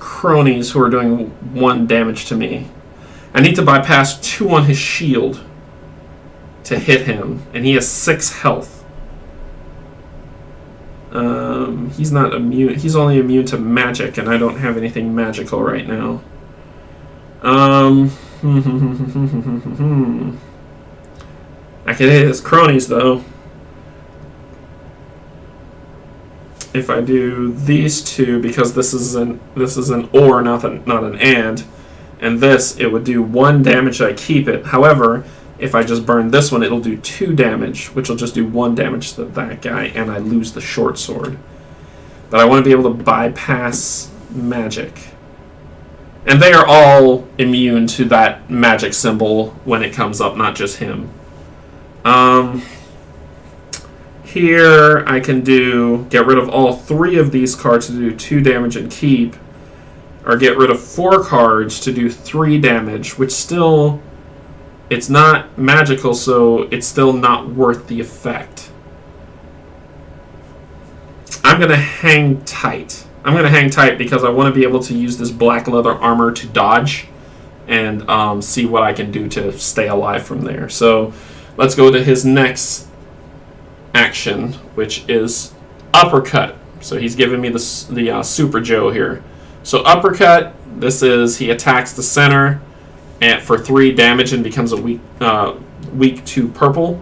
cronies who are doing 1 damage to me. I need to bypass 2 on his shield to hit him, and he has 6 health. He's not immune. He's only immune to magic, and I don't have anything magical right now. I can hit his cronies though. If I do these 2, because this is an or, not an and this, it would do 1 damage. I keep it. However, if I just burn this one, it'll do 2 damage, which will just do 1 damage to that guy, and I lose the short sword. But I want to be able to bypass magic. And they are all immune to that magic symbol when it comes up, not just him. Here I can get rid of all 3 of these cards to do 2 damage and keep, or get rid of 4 cards to do 3 damage, which still, it's not magical, so it's still not worth the effect. going to hang tight. I'm going to hang tight because I want to be able to use this black leather armor to dodge and see what I can do to stay alive from there. So let's go to his next action, which is uppercut. So he's giving me the Super Joe here. So uppercut, this is he attacks the center and for 3 damage and becomes a weak to purple,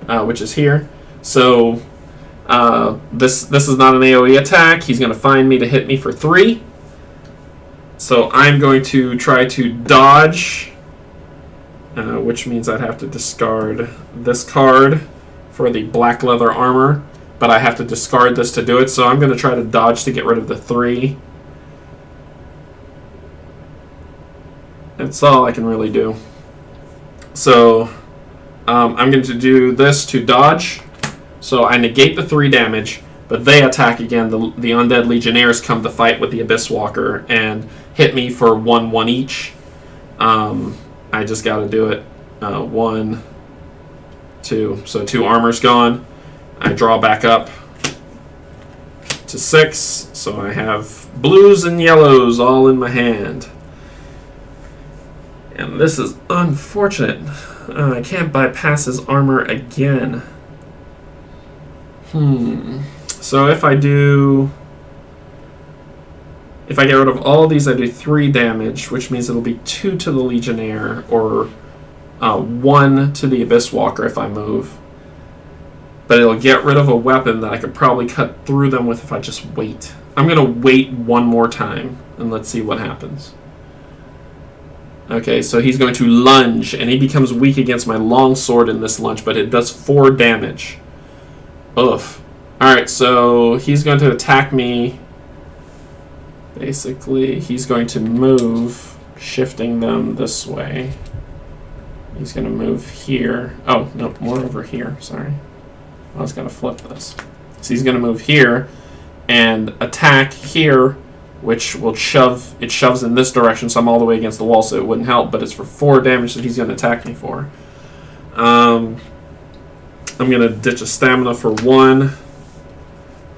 which is here. So this is not an AoE attack. He's going to find me to hit me for 3. So I'm going to try to dodge, which means I'd have to discard this card for the black leather armor, but I have to discard this to do it. So I'm going to try to dodge to get rid of the 3. That's all I can really do. So I'm going to do this to dodge. So I negate the 3 damage, but they attack again. The Undead Legionnaires come to fight with the Abyss Walker and hit me for 1/1 each. I just got to do it. 1, 2. So 2 armor's gone. I draw back up to 6. So I have blues and yellows all in my hand. And this is unfortunate. I can't bypass his armor again. So if I get rid of all of these, I do 3 damage, which means it'll be 2 to the Legionnaire or 1 to the Abyss Walker if I move. But it'll get rid of a weapon that I could probably cut through them with if I just wait. I'm going to wait one more time, and let's see what happens. Okay, so he's going to lunge, and he becomes weak against my long sword in this lunge, but it does 4 damage. Oof. Alright, so he's going to attack me. Basically, he's going to move, shifting them this way. He's going to move here. Oh, no, more over here, sorry. I was going to flip this. So he's going to move here and attack here, which will shoves in this direction, so I'm all the way against the wall, so it wouldn't help, but it's for 4 damage that he's going to attack me for. I'm going to ditch a stamina for 1,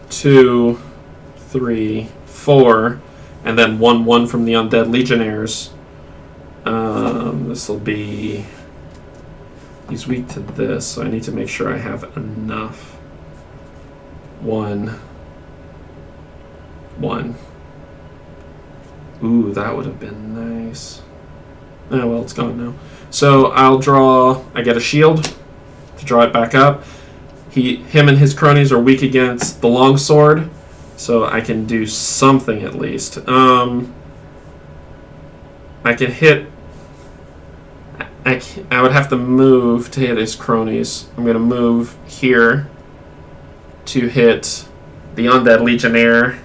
2, 3, 4, and then 1/1 from the Undead Legionnaires. This will be... He's weak to this, so I need to make sure I have enough. 1, 1. Ooh, that would have been nice. Oh, well, it's gone now. So I get a shield to draw it back up. Him and his cronies are weak against the longsword, so I can do something at least. I can hit... I would have to move to hit his cronies. I'm going to move here to hit the Undead Legionnaire.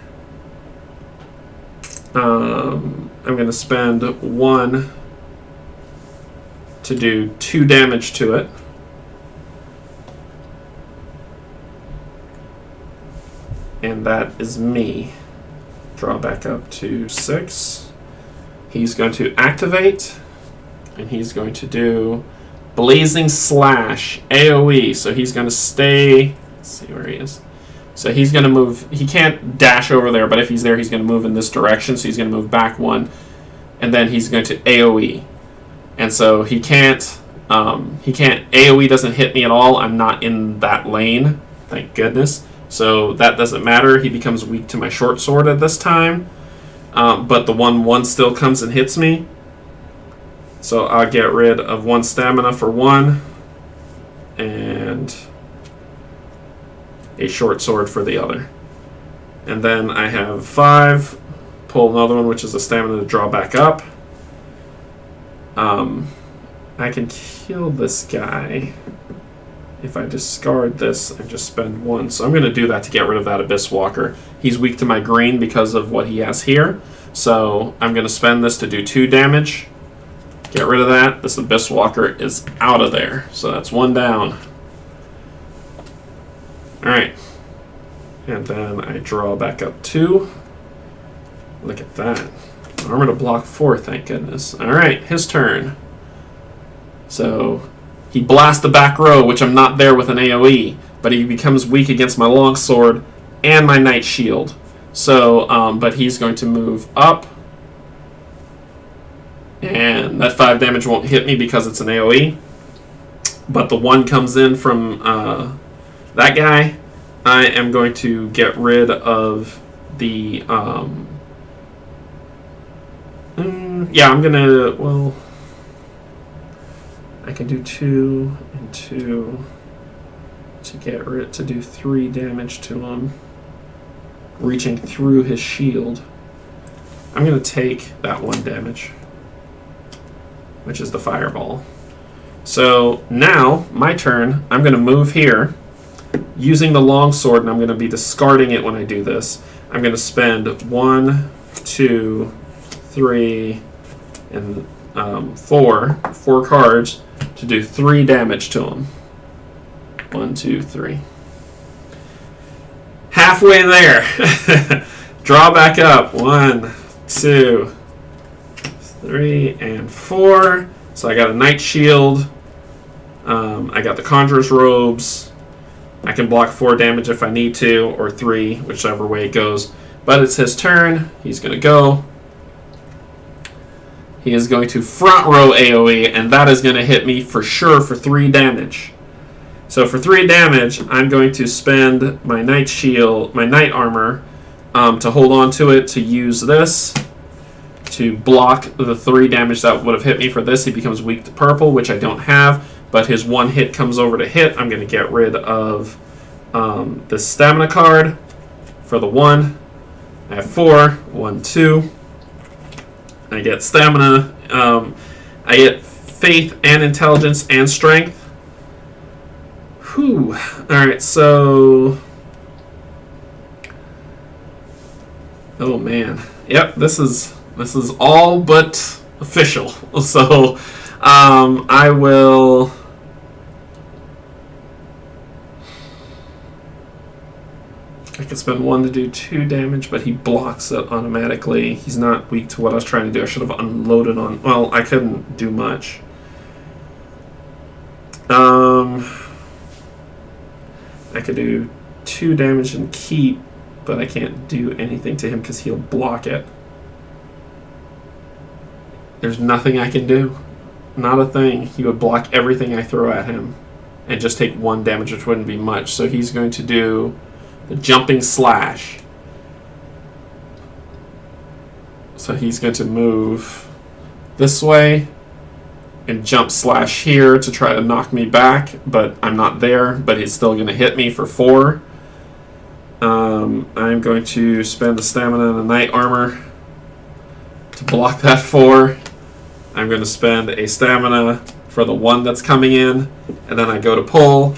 I'm going to spend 1 to do 2 damage to it. And that is me. Draw back up to 6. He's going to activate, and he's going to do Blazing Slash, AoE. So he's going to stay... Let's see where he is. So he's going to move... He can't dash over there, but if he's there, he's going to move in this direction. So he's going to move back 1, and then he's going to AoE. And so he can't... AoE doesn't hit me at all. I'm not in that lane, thank goodness. So that doesn't matter. He becomes weak to my short sword at this time. But the 1/1 still comes and hits me. So I'll get rid of 1 stamina for 1. And a short sword for the other. And then I have 5. Pull another one, which is a stamina to draw back up. I can kill this guy if I discard this and just spend 1. So I'm going to do that to get rid of that Abyss Walker. He's weak to my green because of what he has here. So I'm going to spend this to do 2 damage. Get rid of that. This Abyss Walker is out of there. So that's 1 down. Alright. And then I draw back up 2. Look at that. Armor to block 4, thank goodness. Alright, his turn. So he blasts the back row, which I'm not there with an AoE, but he becomes weak against my longsword and my Knight Shield. So, but he's going to move up. And that 5 damage won't hit me because it's an AoE. But the 1 comes in from that guy. I am going to get rid of the... yeah, I'm going to... Well... I can do 2 and 2 to do 3 damage to him. Reaching through his shield. I'm going to take that 1 damage, which is the fireball. So now, my turn, I'm going to move here using the longsword, and I'm going to be discarding it when I do this. I'm going to spend 1, 2, 3, and 4 cards to do 3 damage to him. 1, 2, 3. Halfway there. Draw back up. 1, 2, 3, and 4. So I got a Knight Shield. I got the Conjurer's Robes. I can block 4 damage if I need to, or 3, whichever way it goes. But it's his turn. He's going to go. He is going to front row AoE, and that is going to hit me for sure for 3 damage. So for 3 damage, I'm going to spend my Knight Shield, my Knight Armor, to hold on to it, to use this to block the 3 damage that would have hit me for this. He becomes weak to purple, which I don't have, but his 1 hit comes over to hit. I'm going to get rid of the stamina card for the 1. I have 4. 1, 2. I get stamina. I get faith and intelligence and strength. Whew. Alright, so... Oh, man. Yep, this is all but official. So, I will... I can spend 1 to do 2 damage, but he blocks it automatically. He's not weak to what I was trying to do. I should have unloaded on... Well, I couldn't do much. I could do 2 damage and keep, but I can't do anything to him because he'll block it. There's nothing I can do. Not a thing. He would block everything I throw at him and just take 1 damage, which wouldn't be much. So he's going to do the Jumping Slash. So he's going to move this way and jump slash here to try to knock me back, but I'm not there, but he's still going to hit me for 4. I'm going to spend the stamina and the Knight Armor to block that 4. I'm going to spend a stamina for the 1 that's coming in, and then I go to pull,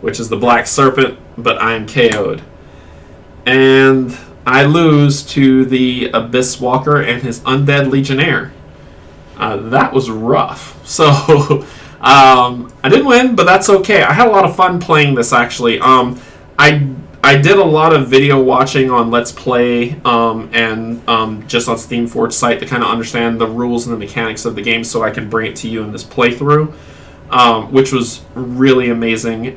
which is the Black Serpent, but I'm KO'd. And I lose to the Abyss Walker and his Undead Legionnaire. That was rough. So, I didn't win, but that's okay. I had a lot of fun playing this, actually. I did a lot of video watching on Let's Play and just on Steam Forge site to kind of understand the rules and the mechanics of the game so I can bring it to you in this playthrough, which was really amazing.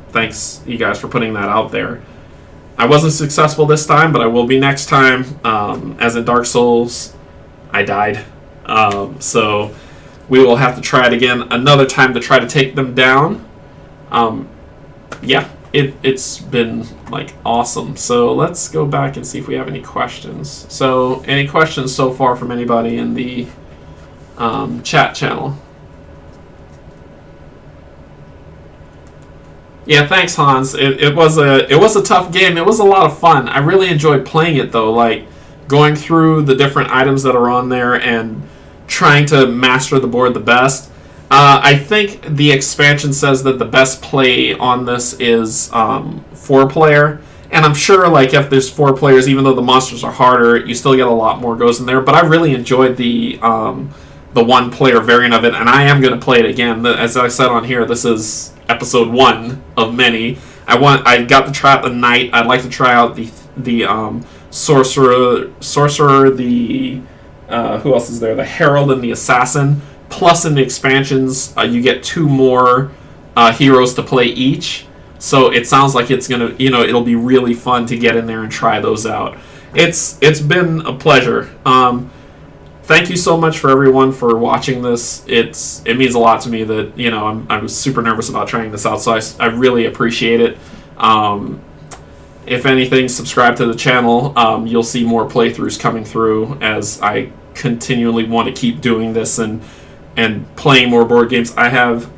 Thanks, you guys, for putting that out there. I wasn't successful this time, but I will be next time. As in Dark Souls, I died. So we will have to try it again another time to try to take them down. Yeah, it's been like awesome. So let's go back and see if we have any questions. So any questions so far from anybody in the chat channel? Yeah, thanks, Hans. It was a tough game. It was a lot of fun. I really enjoyed playing it though, like going through the different items that are on there and trying to master the board the best. I think the expansion says that the best play on this is 4-player, and I'm sure like if there's 4 players, even though the monsters are harder, you still get a lot more goes in there. But I really enjoyed the 1-player variant of it, and I am going to play it again. As I said on here, this is episode 1 of many. I got to try out the Knight. I'd like to try out the sorcerer, the who else is there? The Herald and the Assassin. Plus, in the expansions, you get 2 more heroes to play each. So it sounds like it's gonna, it'll be really fun to get in there and try those out. It's been a pleasure. Thank you so much for everyone for watching this. It means a lot to me that I was super nervous about trying this out, so I really appreciate it. If anything, subscribe to the channel. You'll see more playthroughs coming through as I continually want to keep doing this and playing more board games. I have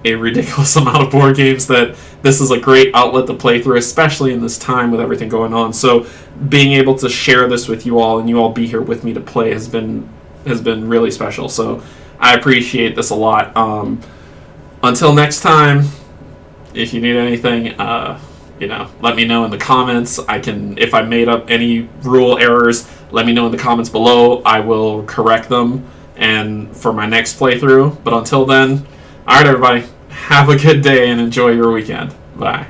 a ridiculous amount of board games that this is a great outlet to play through, especially in this time with everything going on. So being able to share this with you all and you all be here with me to play has been really special. So I appreciate this a lot. Until next time, if you need anything, let me know in the comments. If I made up any rule errors, let me know in the comments below. I will correct them and for my next playthrough. But until then, alright everybody, have a good day and enjoy your weekend. Bye.